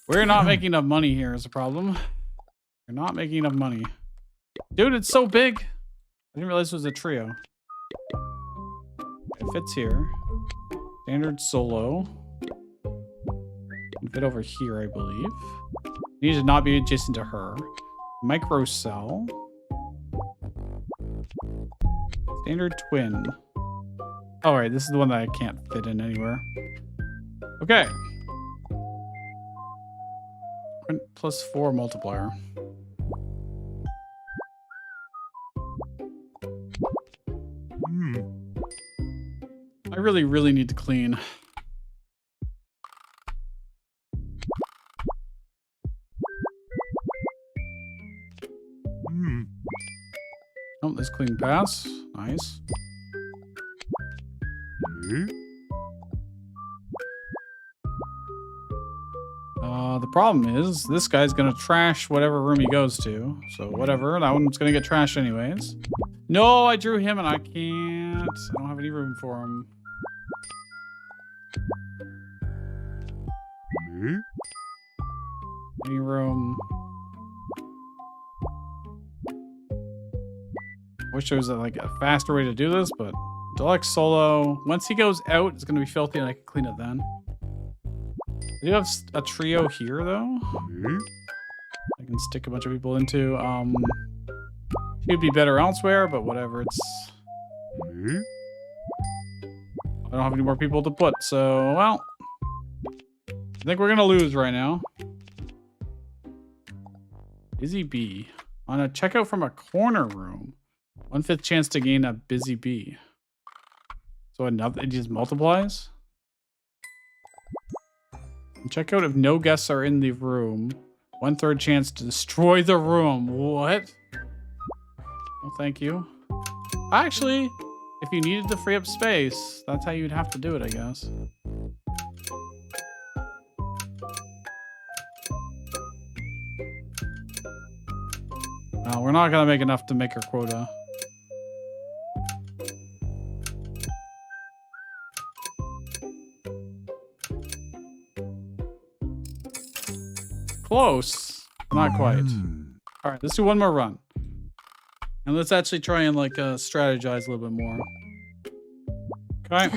S1: We're not making enough money here is a problem. We're not making enough money. Dude, it's so big. I didn't realize it was a trio. fits here. Standard solo. Can fit over here, I believe. Need to not be adjacent to her. Micro cell. Standard twin. All right, this is the one that I can't fit in anywhere. Okay. +4 multiplier. I really need to clean. Oh, this clean pass. Nice. The problem is this guy's gonna trash whatever room he goes to. So whatever, that one's gonna get trashed anyways. No, I drew him and I can't. I don't have any room for him. Any room? Wish there was like a faster way to do this, but deluxe solo. Once he goes out, it's gonna be filthy and I can clean it then. I do have a trio here though. I can stick a bunch of people into. He'd be better elsewhere, but whatever. It's. I don't have any more people to put, so well. I think we're gonna lose right now. Busy bee. On a checkout from a corner room. 1/5 chance to gain a busy bee. So another, it just multiplies. Check out if no guests are in the room. 1/3 chance to destroy the room. What? Well, thank you. Actually, if you needed to free up space, that's how you'd have to do it, I guess. We're not gonna make enough to make our quota. Close. Not quite. All right, let's do one more run. And let's actually try and like strategize a little bit more. Okay.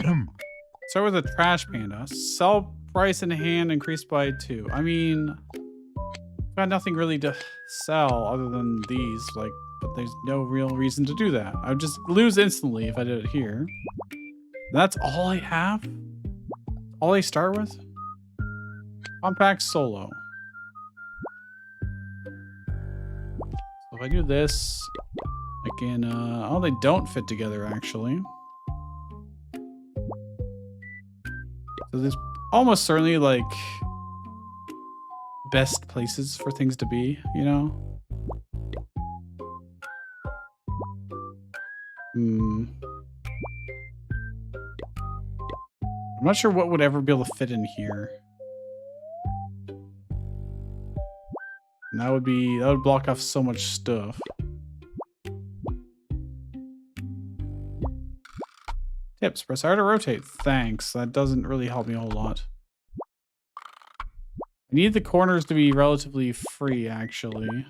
S1: Start with a trash panda. Sell price in hand increased by 2. I mean, got nothing really to sell other than these, like, but there's no real reason to do that. I would just lose instantly if I did it here. That's all I have? All I start with? Compact solo. So if I do this, I can, oh, they don't fit together actually. So there's almost certainly like best places for things to be, you know? I'm not sure what would ever be able to fit in here. And that would block off so much stuff. Tips, press R to rotate. Thanks. That doesn't really help me a whole lot. I need the corners to be relatively free, actually.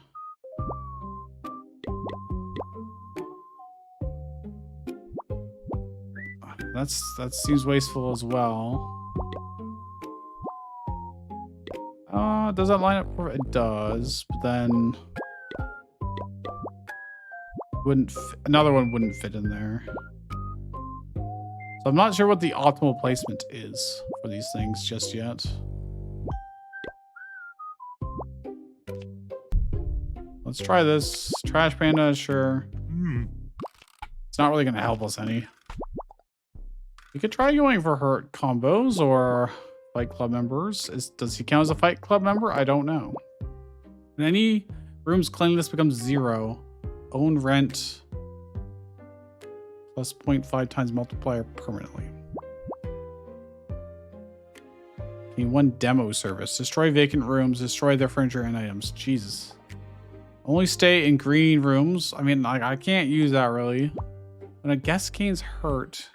S1: That seems wasteful as well. Does that line up? It does, but then another one wouldn't fit in there. So I'm not sure what the optimal placement is for these things just yet. Let's try this. Trash panda, sure. It's not really going to help us any. We could try going for her combos or fight club members. Does he count as a fight club member? I don't know. In any room's cleanliness becomes 0. Own rent plus 0.5 times multiplier permanently. Gain 1 demo service. Destroy vacant rooms. Destroy their furniture and items. Jesus. Only stay in green rooms. I mean, I can't use that really. When a guest gains hurt,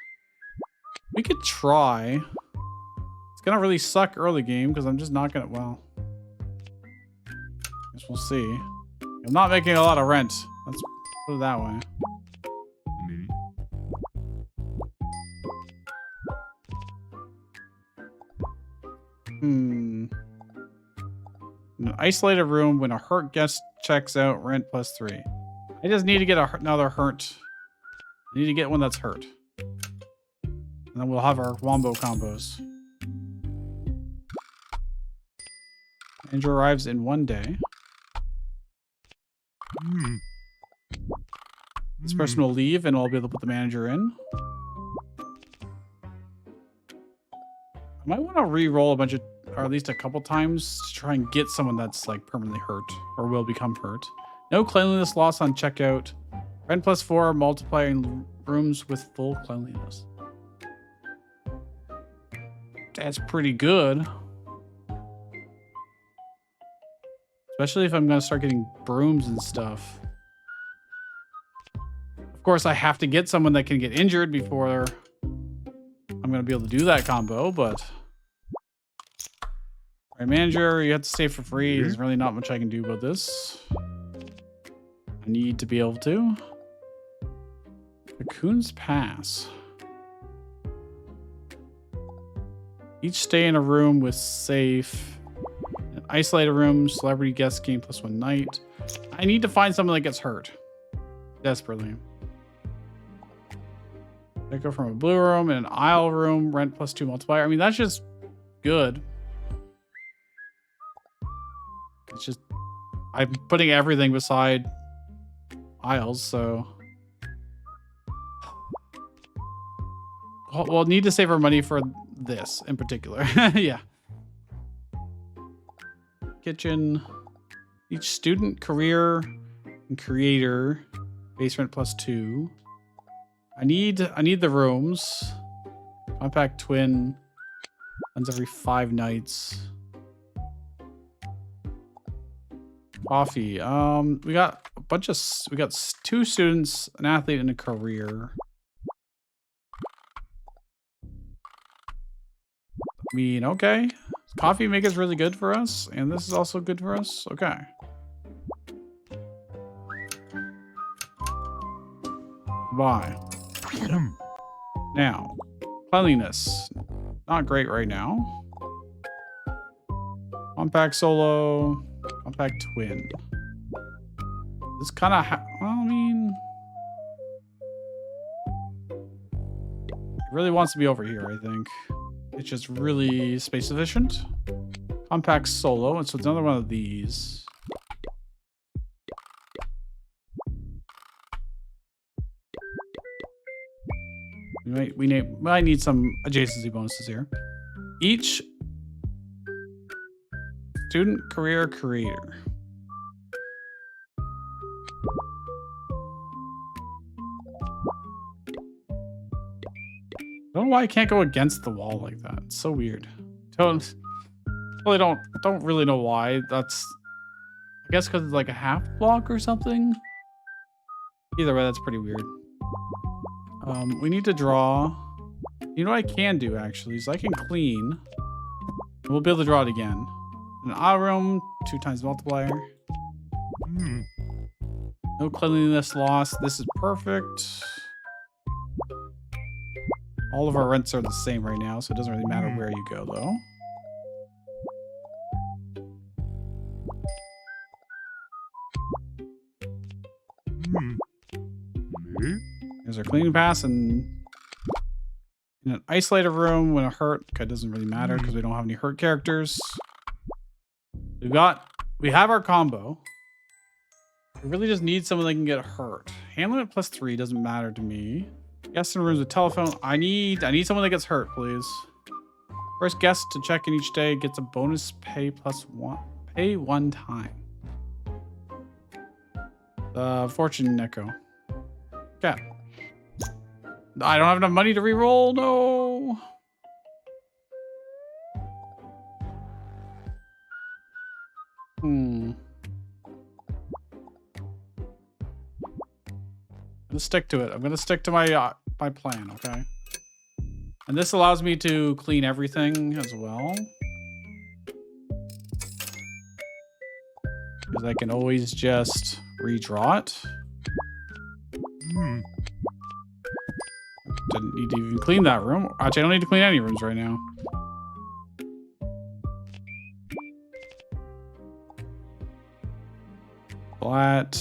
S1: we could try. It's gonna really suck early game because I'm just not gonna. Well, guess we'll see. I'm not making a lot of rent. Let's put it that way. In an isolated room, when a hurt guest checks out, rent +3. I just need to get another hurt. I need to get one that's hurt. And then we'll have our wombo combos. Manager arrives in 1 day. This person will leave and I'll be able to put the manager in. I might want to re-roll a bunch of, or at least a couple times to try and get someone that's like permanently hurt or will become hurt. No cleanliness loss on checkout. Rent +4, multiplying rooms with full cleanliness. That's pretty good. Especially if I'm going to start getting brooms and stuff. Of course, I have to get someone that can get injured before I'm going to be able to do that combo, but... Alright, manager, you have to stay for free. There's really not much I can do about this. I need to be able to. Cocoon's Pass. Each stay in a room with safe. An isolated room, celebrity guest game +1 night. I need to find someone that gets hurt. Desperately. I go from a blue room and an aisle room, rent +2 multiplier. I mean, that's just good. It's just, I'm putting everything beside aisles, so. We'll need to save our money for this in particular. Yeah. Kitchen. Each student, career, and creator. Base rent +2. I need the rooms. Compact twin. Runs every 5 nights. Coffee. We got a bunch of, we got 2 students, an athlete, and a career. I mean, okay. Coffee makers really good for us, and this is also good for us. Okay. Bye. Now, cleanliness. Not great right now. Compact solo. Compact twin. This kind of, well, I mean, it really wants to be over here, I think. It's just really space efficient. Compact solo, and so it's another one of these. We might need some adjacency bonuses here. Each student, career, creator. I don't know why I can't go against the wall like that. It's so weird. Don't really know why. That's, I guess because it's like a half block or something. Either way, that's pretty weird. We need to draw. You know what I can do actually is I can clean. We'll be able to draw it again. An aisle room, 2 times multiplier. No cleanliness loss. This is perfect. All of our rents are the same right now, so it doesn't really matter where you go, though. There's our cleaning pass, and in an isolated room when a hurt. Okay, it doesn't really matter because we don't have any hurt characters. We have our combo. We really just need someone that can get hurt. Handling it +3 doesn't matter to me. Guests in rooms with telephone. I need someone that gets hurt, please. First guest to check in each day gets a bonus pay +1. Pay 1 time. Fortune echo. Okay. I don't have enough money to re-roll. No. I'm gonna stick to it. I'm gonna stick to my my plan, okay? And this allows me to clean everything as well. Because I can always just redraw it. Didn't need to even clean that room. Actually, I don't need to clean any rooms right now. Flat.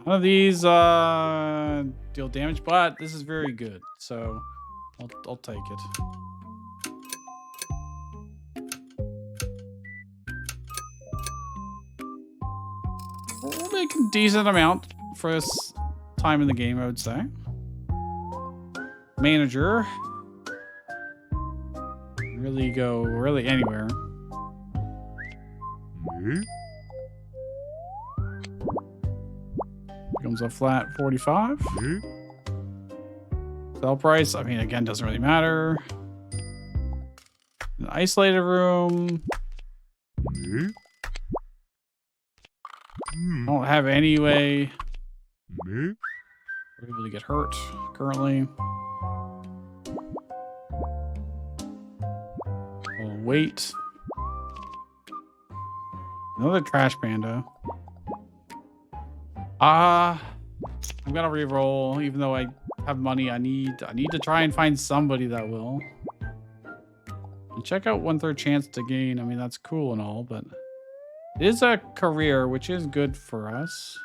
S1: None of these deal damage, but this is very good. So I'll take it. We'll make a decent amount for this time in the game, I would say. Manager. Really go anywhere.
S2: Me?
S1: Becomes a flat 45.
S2: Me?
S1: Sell price, I mean, again, doesn't really matter. An isolated room.
S2: Me?
S1: Don't have any way
S2: Me?
S1: for people to get hurt currently. We'll wait. Another trash panda. I'm gonna re-roll, even though I have money. I need to try and find somebody that will. And check out 1/3 chance to gain. I mean, that's cool and all, but it is a career, which is good for us.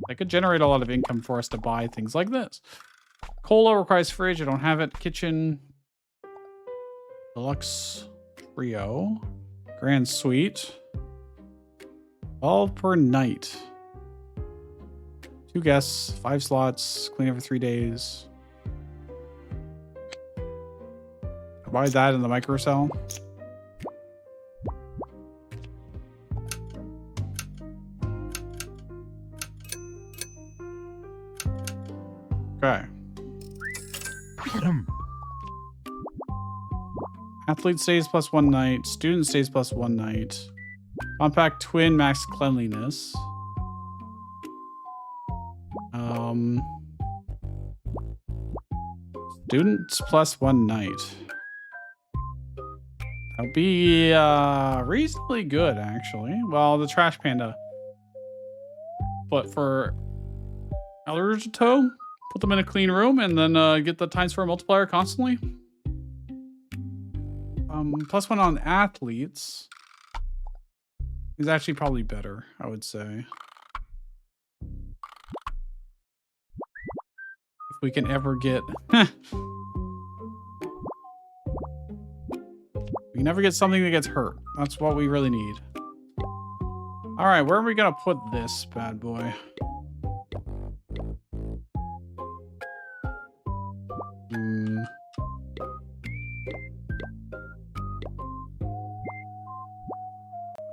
S1: That could generate a lot of income for us to buy things like this. Cola requires fridge. I don't have it. Kitchen. Deluxe trio. Grand suite. 12 per night. 2 guests. 5 slots. Clean every 3 days. I'll buy that in the micro cell. Okay. Athlete stays +1 night. Student stays +1 night. Compact twin max cleanliness. Students +1 night. That'll be reasonably good, actually. Well, the trash panda. But for others to tow, put them in a clean room and then get the times for a multiplier constantly. +1 on athletes is actually probably better, I would say. If we can ever get... we can never get something that gets hurt. That's what we really need. All right, where are we going to put this bad boy?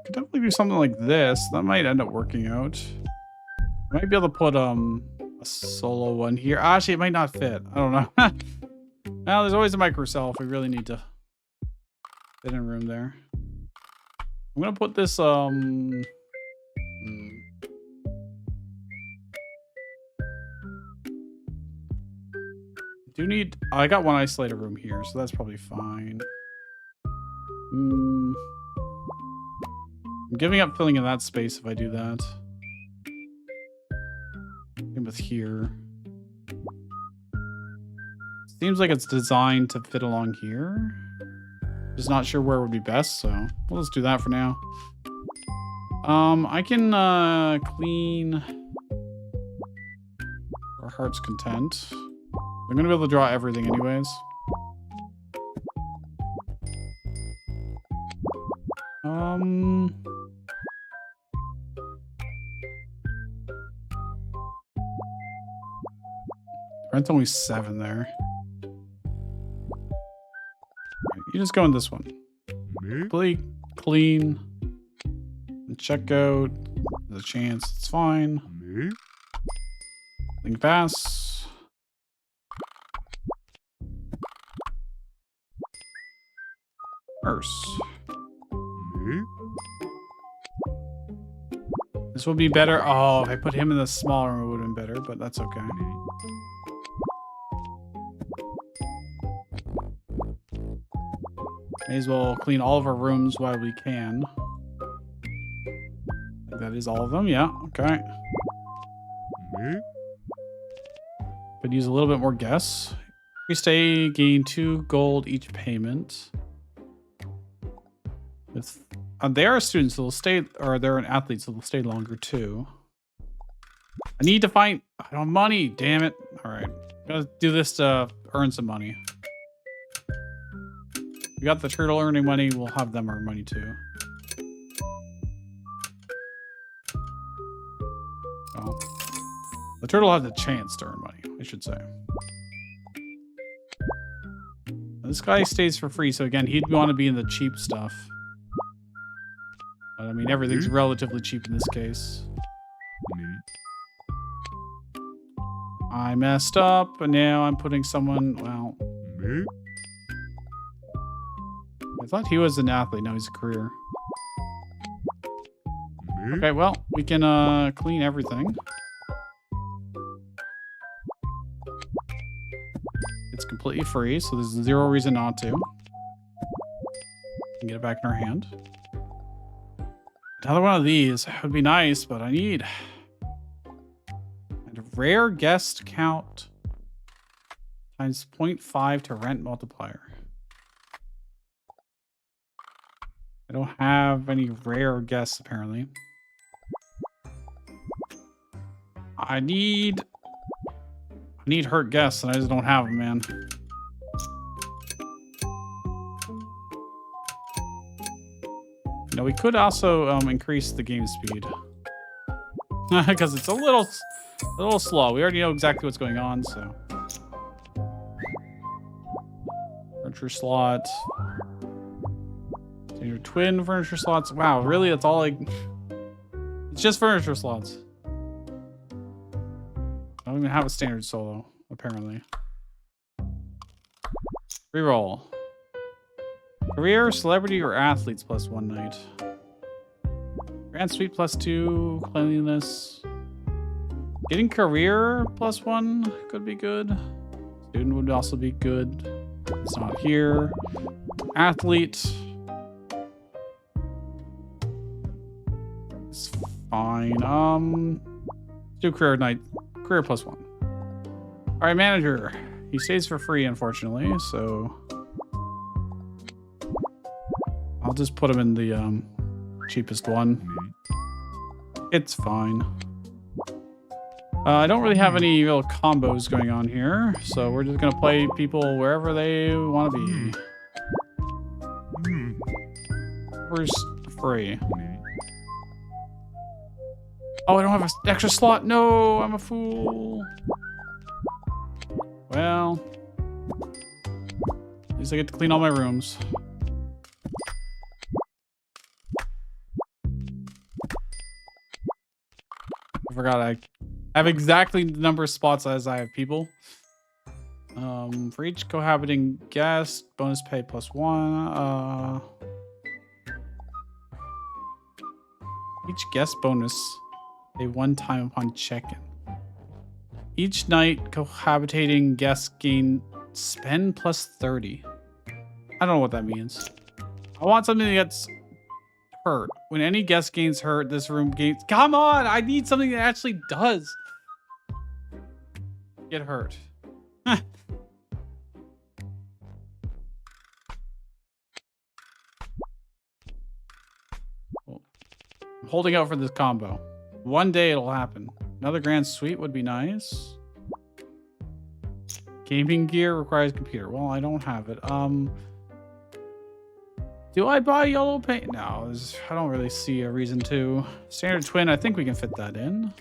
S1: Could definitely do something like this. That might end up working out. Might be able to put a solo one here. Actually, it might not fit. I don't know. Well, there's always a micro cell if we really need to fit in room there. I'm gonna put this do need... I got 1 isolated room here, so that's probably fine. I'm giving up filling in that space if I do that. Same with here. Seems like it's designed to fit along here. Just not sure where would be best, so we'll just do that for now. I can clean our heart's content. I'm gonna be able to draw everything anyways. Rent's only 7 there. Right, you just go in this one. Complete, clean, and check out. There's a chance it's fine. Link pass. Nurse. This would be better. Oh, if I put him in the small room, it would have been better, but that's okay. May as well clean all of our rooms while we can. That is all of them. Yeah, okay. Could use a little bit more guess. We stay, gain 2 gold each payment. They are students, so they'll stay, or they're an athlete, so they'll stay longer too. I need to find. I don't have money. Damn it! All right, gotta do this to earn some money. We got the turtle earning money. We'll have them earn money too. Oh. The turtle has a chance to earn money, I should say. This guy stays for free, so again, he'd want to be in the cheap stuff. But I mean, everything's relatively cheap in this case. I messed up, and now I'm putting someone, well... I thought he was an athlete, now he's a career. Okay, well, we can clean everything. It's completely free, so there's zero reason not to. Get it back in our hand. Another one of these would be nice, but I need a rare guest count times 0.5 to rent multiplier. I don't have any rare guests apparently. I need hurt guests, and I just don't have them, man. Now we could also increase the game speed because it's a little slow. We already know exactly what's going on, so. Furniture slot. Standard twin furniture slots. Wow, really? That's all I... It's just furniture slots. I don't even have a standard solo, apparently. Reroll. Career, celebrity, or athletes plus 1 night. Grand suite plus 2. Cleanliness. Getting career plus 1 could be good. Student would also be good. It's not here. Athlete. It's fine. Do career night. Career plus 1. All right, manager. He stays for free, unfortunately, so I'll just put him in the cheapest one. It's fine. I don't really have any real combos going on here, so we're just gonna play people wherever they want to be. Where's free? Oh, I don't have an extra slot. No, I'm a fool. Well, at least I get to clean all my rooms. I forgot I have exactly the number of spots as I have people. For each cohabiting guest, bonus pay plus 1. Each guest bonus pay 1 time upon check-in. Each night, cohabitating guests gain spend plus 30. I don't know what that means. I want something that gets hurt. When any guest gains hurt, this room gains... Come on! I need something that actually does get hurt. I'm holding out for this combo. One day it'll happen. Another grand suite would be nice. Gaming gear requires computer. Well, I don't have it. Do I buy yellow paint? No, I don't really see a reason to. Standard twin, I think we can fit that in.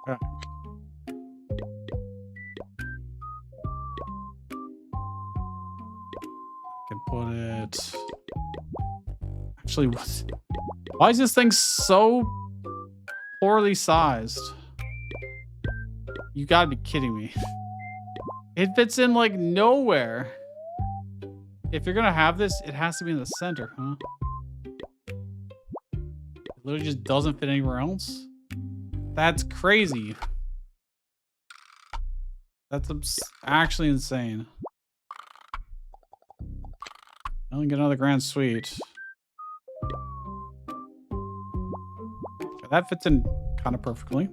S1: Yeah. Can put it. Actually, why is this thing so poorly sized? You gotta be kidding me. It fits in like nowhere. If you're gonna have this, it has to be in the center, huh? It literally just doesn't fit anywhere else. That's crazy. That's actually insane. I only get another grand suite. That fits in kind of perfectly.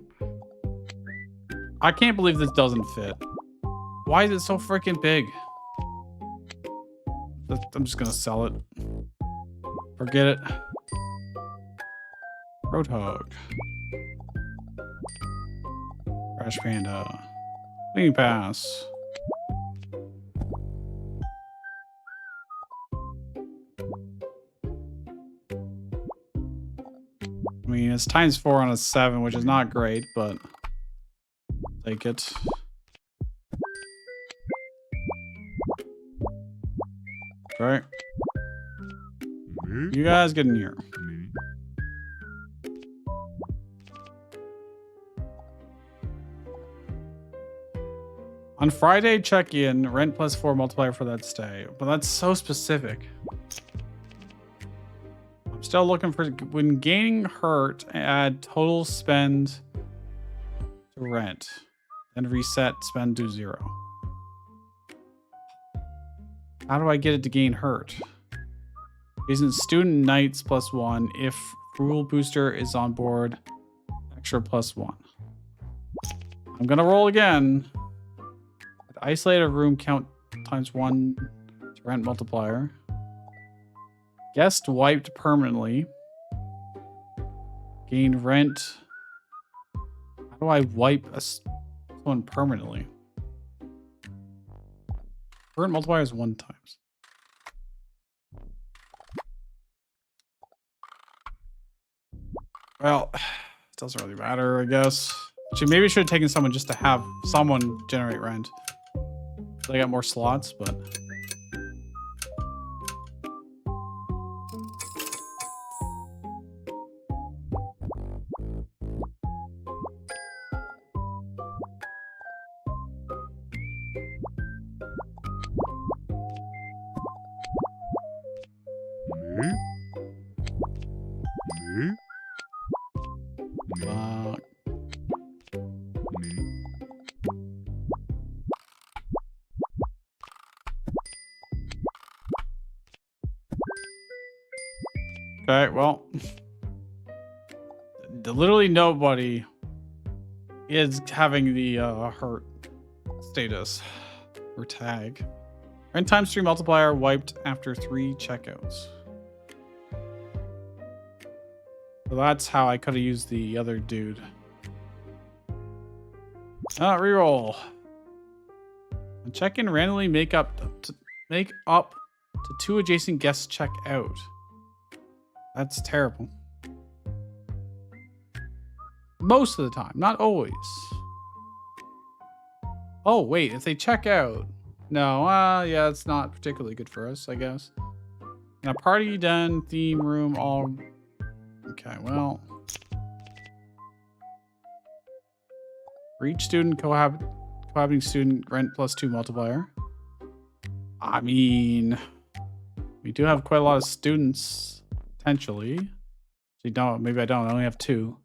S1: I can't believe this doesn't fit. Why is it so freaking big? I'm just gonna sell it. Forget it. Roadhog. Crash Panda. Clean Pass. I mean, it's ×4 on a 7, which is not great, but take it. Okay.
S2: Me.
S1: You guys get in here.
S2: Me.
S1: On Friday, check in. Rent +4 multiplier for that stay. But that's so specific. I'm still looking for when gaining hurt, add total spend to rent. Then reset spend to 0. How do I get it to gain hurt? Isn't student nights +1 if rule booster is on board extra +1. I'm gonna roll again. Isolate a room count ×1 to rent multiplier. Guest wiped permanently. Gain rent. How do I wipe someone permanently? Rent multiplier is 1 times. Well, it doesn't really matter, I guess. Actually, maybe I should have taken someone just to have someone generate rent. So I got more slots, but...
S2: Me. Me. Me.
S1: Okay, well... literally nobody is having the hurt status or tag. Rent ×3 multiplier wiped after 3 checkouts. So that's how I could have used the other dude. Reroll. And check in randomly make up to 2 adjacent guests check out. That's terrible. Most of the time, not always. Oh, wait, if they check out. No, yeah, it's not particularly good for us, I guess. And a party, den, theme room, all... Okay, well... For each student, cohabiting student, rent +2 multiplier. I mean... We do have quite a lot of students, potentially. Actually, don't. Maybe I don't. I only have 2.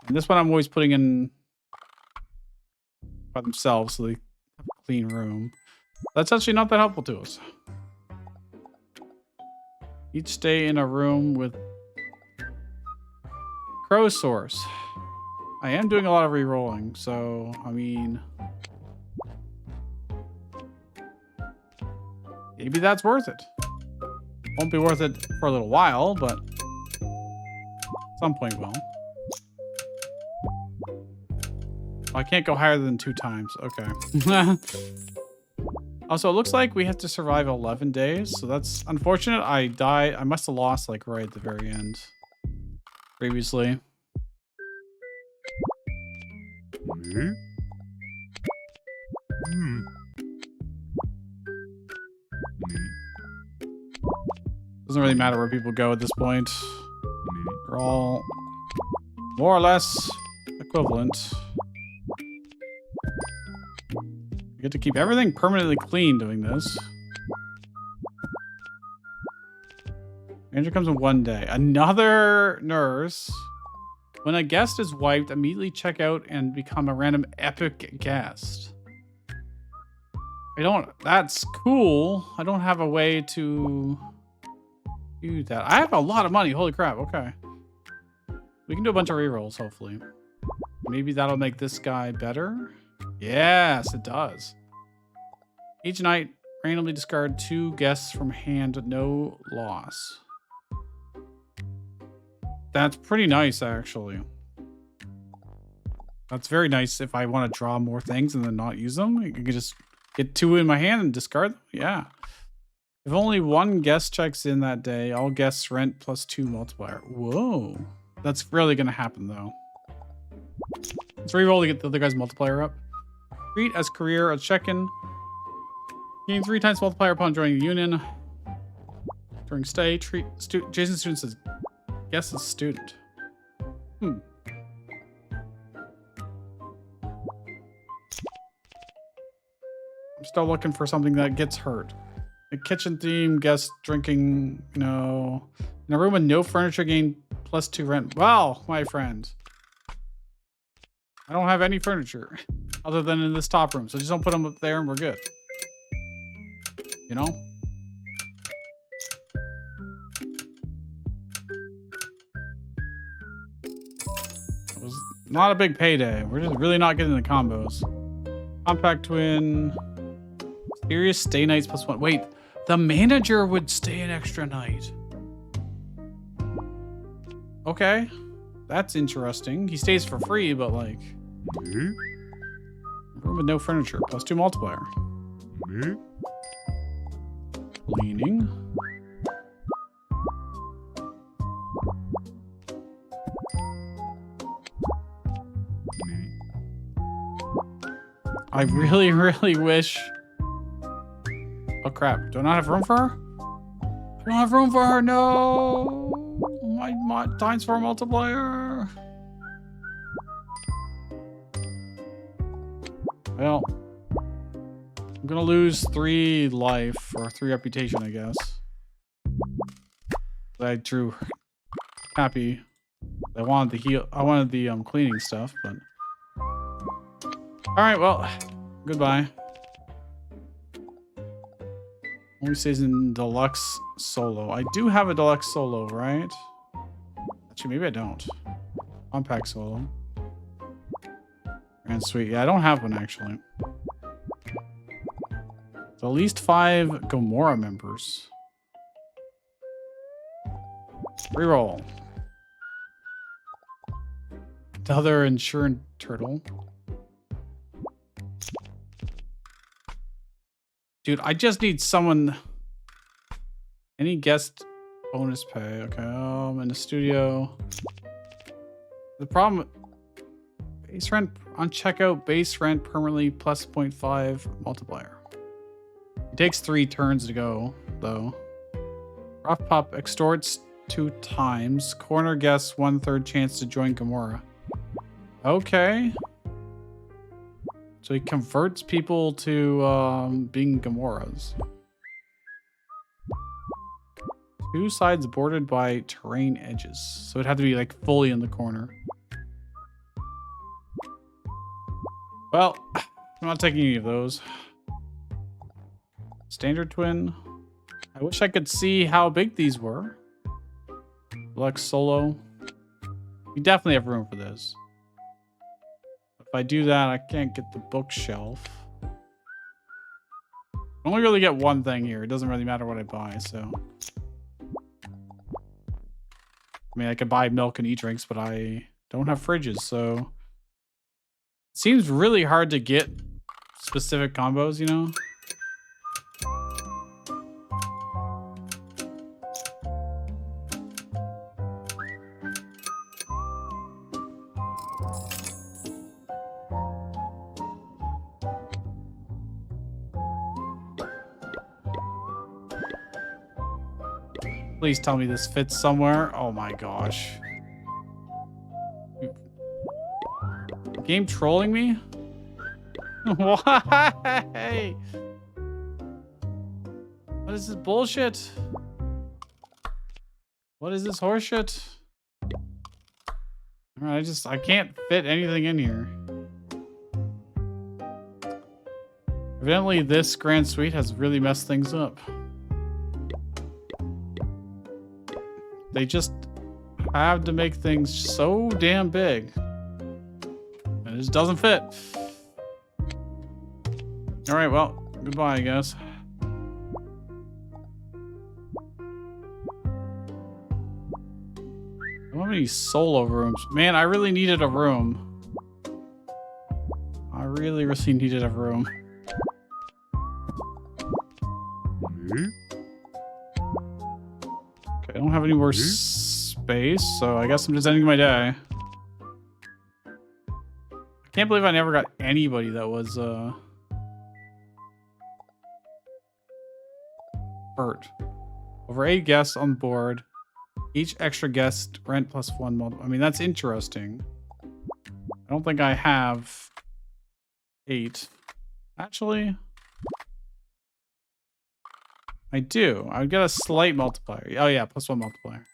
S1: And this one I'm always putting in by themselves, so they have a clean room. That's actually not that helpful to us. Each stay in a room with Crow Source. I am doing a lot of re-rolling, so I mean, maybe that's worth it. Won't be worth it for a little while, but at some point will. I can't go higher than 2 times. Okay. Also, it looks like we have to survive 11 days, so that's unfortunate. I died. I must have lost like right at the very end previously.
S2: Me. Hmm. Me.
S1: Doesn't really matter where people go at this point.
S2: Me.
S1: They're all more or less equivalent. You get to keep everything permanently clean doing this. Manager comes in 1 day. Another nurse. When a guest is wiped, immediately check out and become a random epic guest. That's cool. I don't have a way to do that. I have a lot of money. Holy crap. Okay. We can do a bunch of rerolls, hopefully. Maybe that'll make this guy better. Yes, it does. Each night, randomly discard 2 guests from hand, no loss. That's pretty nice, actually. That's very nice if I want to draw more things and then not use them. I can just get 2 in my hand and discard them. Yeah. If only 1 guest checks in that day, all guests rent plus 2 multiplier. Whoa. That's really going to happen, though. Let's reroll to get the other guy's multiplier up. Treat as career a check-in. Gain 3 times multiplier upon joining the union. During stay, treat Jason student says guess as student. I'm still looking for something that gets hurt. A kitchen theme, guest drinking, no. In a room with no furniture, gain plus 2 rent. Wow, my friend. I don't have any furniture other than in this top room, so just don't put them up there and we're good. You know? It was not a big payday. We're just really not getting the combos. Compact twin. Serious stay nights plus 1. Wait, the manager would stay an extra night. Okay. That's interesting. He stays for free, but like...
S2: Me?
S1: Room with no furniture. Plus 2 multiplier.
S2: Me?
S1: Cleaning.
S2: Me?
S1: I really, really wish... Oh crap. Do I not have room for her? I don't have room for her, no! My times 4 multiplier. Well, I'm gonna lose 3 life or 3 reputation, I guess. I drew happy. I wanted the heal. I wanted the cleaning stuff, but all right. Well, goodbye. Only stays in deluxe solo. I do have a deluxe solo, right? Actually, maybe I don't. Compact solo. And sweet. Yeah, I don't have one actually. So at least 5 Gomorrah members. Reroll. The other insurance turtle. Dude, I just need someone. Any guest bonus pay. Okay, in the studio. The problem. Base rent on checkout, base rent permanently plus 0.5 multiplier. It takes 3 turns to go, though. Rough Pop extorts 2 times. Corner guests 1/3 chance to join Gomorrah. Okay. So he converts people to being Gomorrahs. 2 sides bordered by terrain edges. So it'd have to be like fully in the corner. Well, I'm not taking any of those. Standard twin. I wish I could see how big these were. Lux solo. We definitely have room for this. If I do that, I can't get the bookshelf. I only really get one thing here. It doesn't really matter what I buy, so. I mean, I could buy milk and e-drinks, but I don't have fridges, so. It seems really hard to get specific combos, you know? Please tell me this fits somewhere. Oh my gosh. Game trolling me? Why? What is this bullshit? What is this horseshit? Alright, I can't fit anything in here. Evidently this grand suite has really messed things up. have to make things so damn big. It just doesn't fit. All right, well, goodbye, I guess. I don't have any solo rooms. Man, I really needed a room. I really needed a room.
S2: Me?
S1: Okay, I don't have any more space, so I guess I'm just ending my day. I can't believe I never got anybody that was hurt. Over 8 guests on board. Each extra guest rent plus 1 multiple. I mean, that's interesting. I don't think I have 8. Actually, I do. I would get a slight multiplier. Oh yeah, plus 1 multiplier.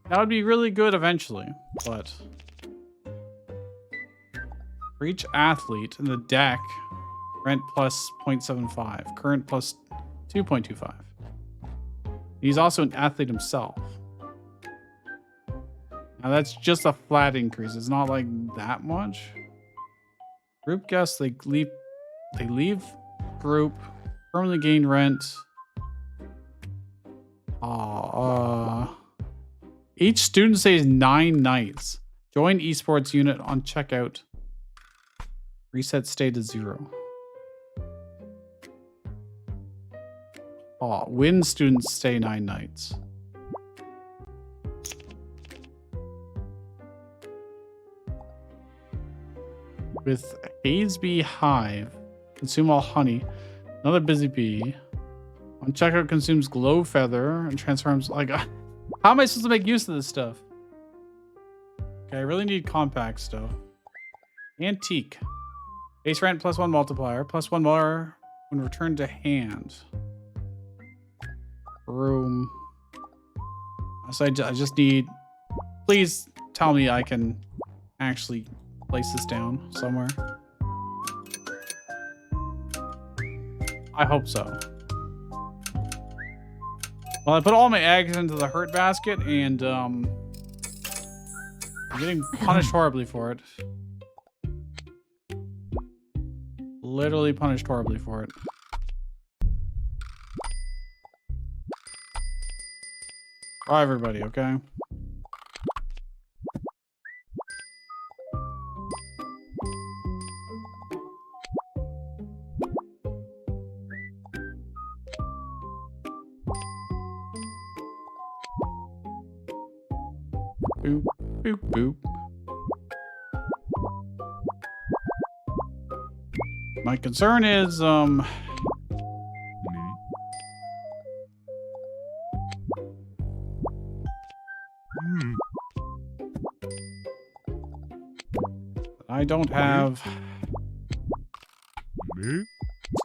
S1: That would be really good eventually, but for each athlete in the deck, rent plus 0.75, current plus 2.25. He's also an athlete himself. Now that's just a flat increase. It's not like that much. Group guests, they leave group, permanently gain rent. Each student stays 9 nights. Join esports unit on checkout. Reset stay to 0. Win students stay 9 nights. With Haze Bee Hive, consume all honey. Another busy bee. On checkout consumes glow feather and transforms like. How am I supposed to make use of this stuff? Okay, I really need compact stuff. Antique. Base rent plus 1 multiplier, plus 1 more when returned to hand. Room. So I just need. Please tell me I can actually place this down somewhere. I hope so. Well, I put all my eggs into the hurt basket, and I'm getting punished horribly for it. Literally punished horribly for it. Bye, everybody, okay? Boop, boop, boop. My concern is,
S2: Me?
S1: I don't have
S2: Me?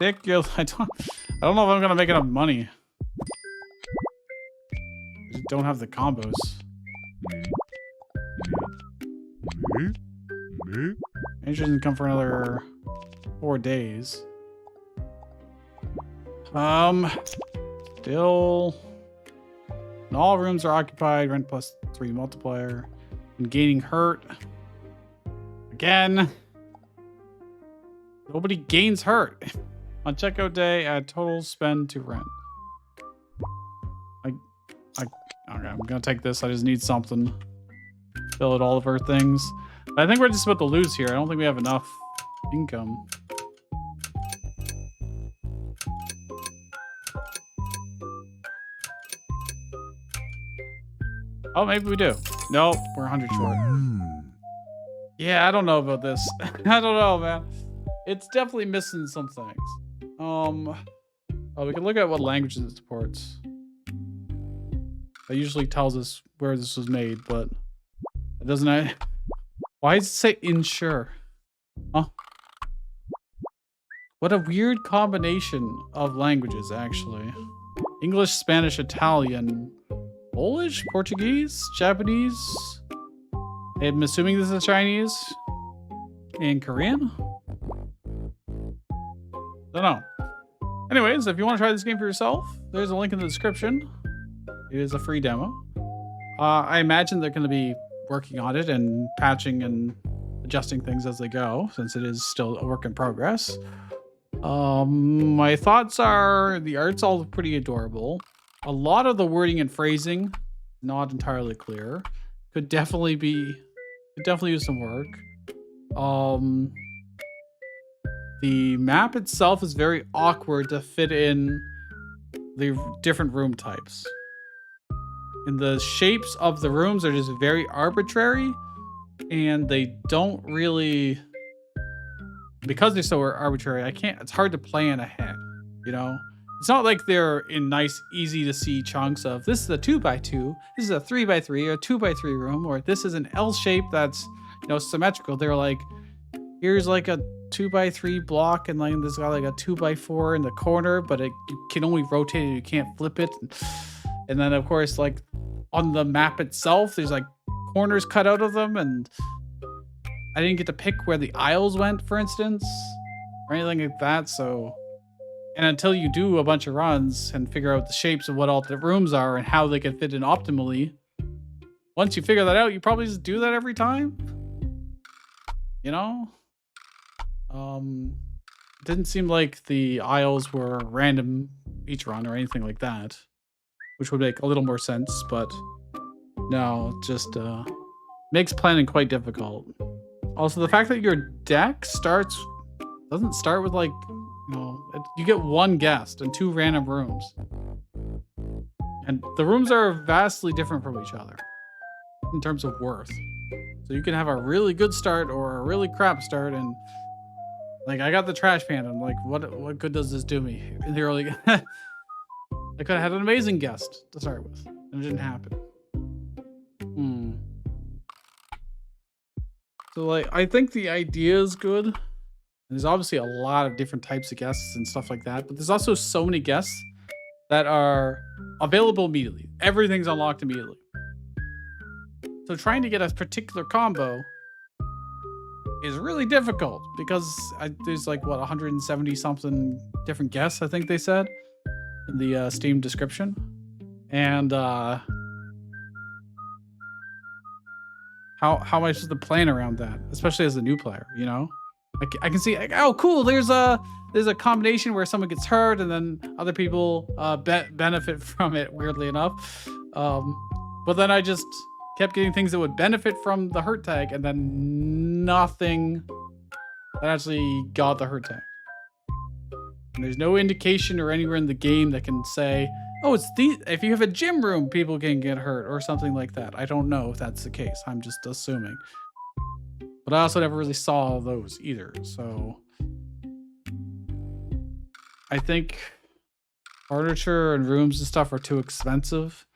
S1: sick. I don't know if I'm gonna make enough money. I just don't have the combos.
S2: Me? Me?
S1: Manager doesn't come for another 4 days. Still, and all rooms are occupied. Rent plus 3 multiplier. And gaining hurt. Again. Nobody gains hurt. On checkout day, add total spend to rent. Okay, I'm gonna take this. I just need something. Fill out all of our things. But I think we're just about to lose here. I don't think we have enough income. Oh, maybe we do. Nope, we're 100 short. Yeah, I don't know about this. I don't know, man. It's definitely missing some things. Oh, we can look at what languages it supports. That usually tells us where this was made, but it doesn't. Why does it say insure? Huh? What a weird combination of languages, actually. English, Spanish, Italian, Polish, Portuguese, Japanese. I'm assuming this is Chinese and Korean. Don't know. Anyways, if you want to try this game for yourself, there's a link in the description. It is a free demo. I imagine they're going to be working on it and patching and adjusting things as they go, since it is still a work in progress. My thoughts are the art's all pretty adorable. A lot of the wording and phrasing, not entirely clear. Could definitely use some work. The map itself is very awkward to fit in the different room types. And the shapes of the rooms are just very arbitrary, and they don't really, because they're so arbitrary, it's hard to plan ahead, you know? It's not like they're in nice, easy to see chunks of this is a 2x2, this is a 3x3 or a 2x3 room, or this is an L shape that's, symmetrical. They're like, here's like a 2x3 block, and like this got like a 2x4 in the corner, but you can only rotate it, you can't flip it. And then of course, like on the map itself, there's like corners cut out of them, and I didn't get to pick where the aisles went, for instance, or anything like that. So, and until you do a bunch of runs and figure out the shapes of what all the rooms are and how they can fit in optimally, once you figure that out, you probably just do that every time. It didn't seem like the aisles were random each run or anything like that, which would make a little more sense, but no, just makes planning quite difficult. Also, the fact that your deck doesn't start with like, you get one guest and 2 random rooms. And the rooms are vastly different from each other in terms of worth. So you can have a really good start or a really crap start, and like I got the trash pan, and like what good does this do me in the early I could have had an amazing guest to start with, and it didn't happen. So like I think the idea is good. There's obviously a lot of different types of guests and stuff like that, but there's also so many guests that are available immediately. Everything's unlocked immediately. So trying to get a particular combo is really difficult because there's like, 170 something different guests, I think they said in the Steam description. And how am I supposed to plan around that, especially as a new player, I can see, like, oh, cool, there's a combination where someone gets hurt and then other people benefit from it, weirdly enough. But then I just kept getting things that would benefit from the hurt tag, and then nothing that actually got the hurt tag. And there's no indication or anywhere in the game that can say, oh, if you have a gym room, people can get hurt or something like that. I don't know if that's the case. I'm just assuming. But I also never really saw those either. So I think furniture and rooms and stuff are too expensive.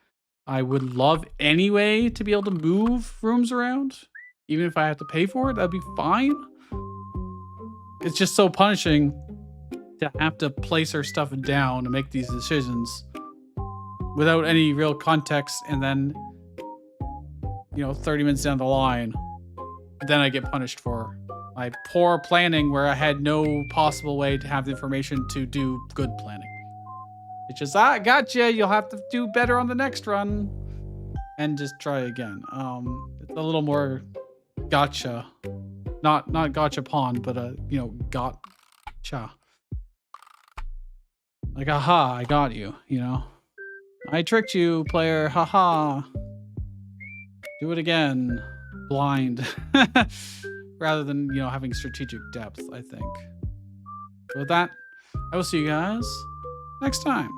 S1: I would love anyway to be able to move rooms around. Even if I have to pay for it, that'd be fine. It's just so punishing to have to place our stuff down and make these decisions without any real context, and then 30 minutes down the line, then I get punished for my poor planning where I had no possible way to have the information to do good planning. It's just, I gotcha, you'll have to do better on the next run and just try again. It's a little more gotcha, not gotcha pawn, but gotcha. Like, aha, I got you, I tricked you, player, haha. Do it again, blind. Rather than, having strategic depth, I think. So with that, I will see you guys next time.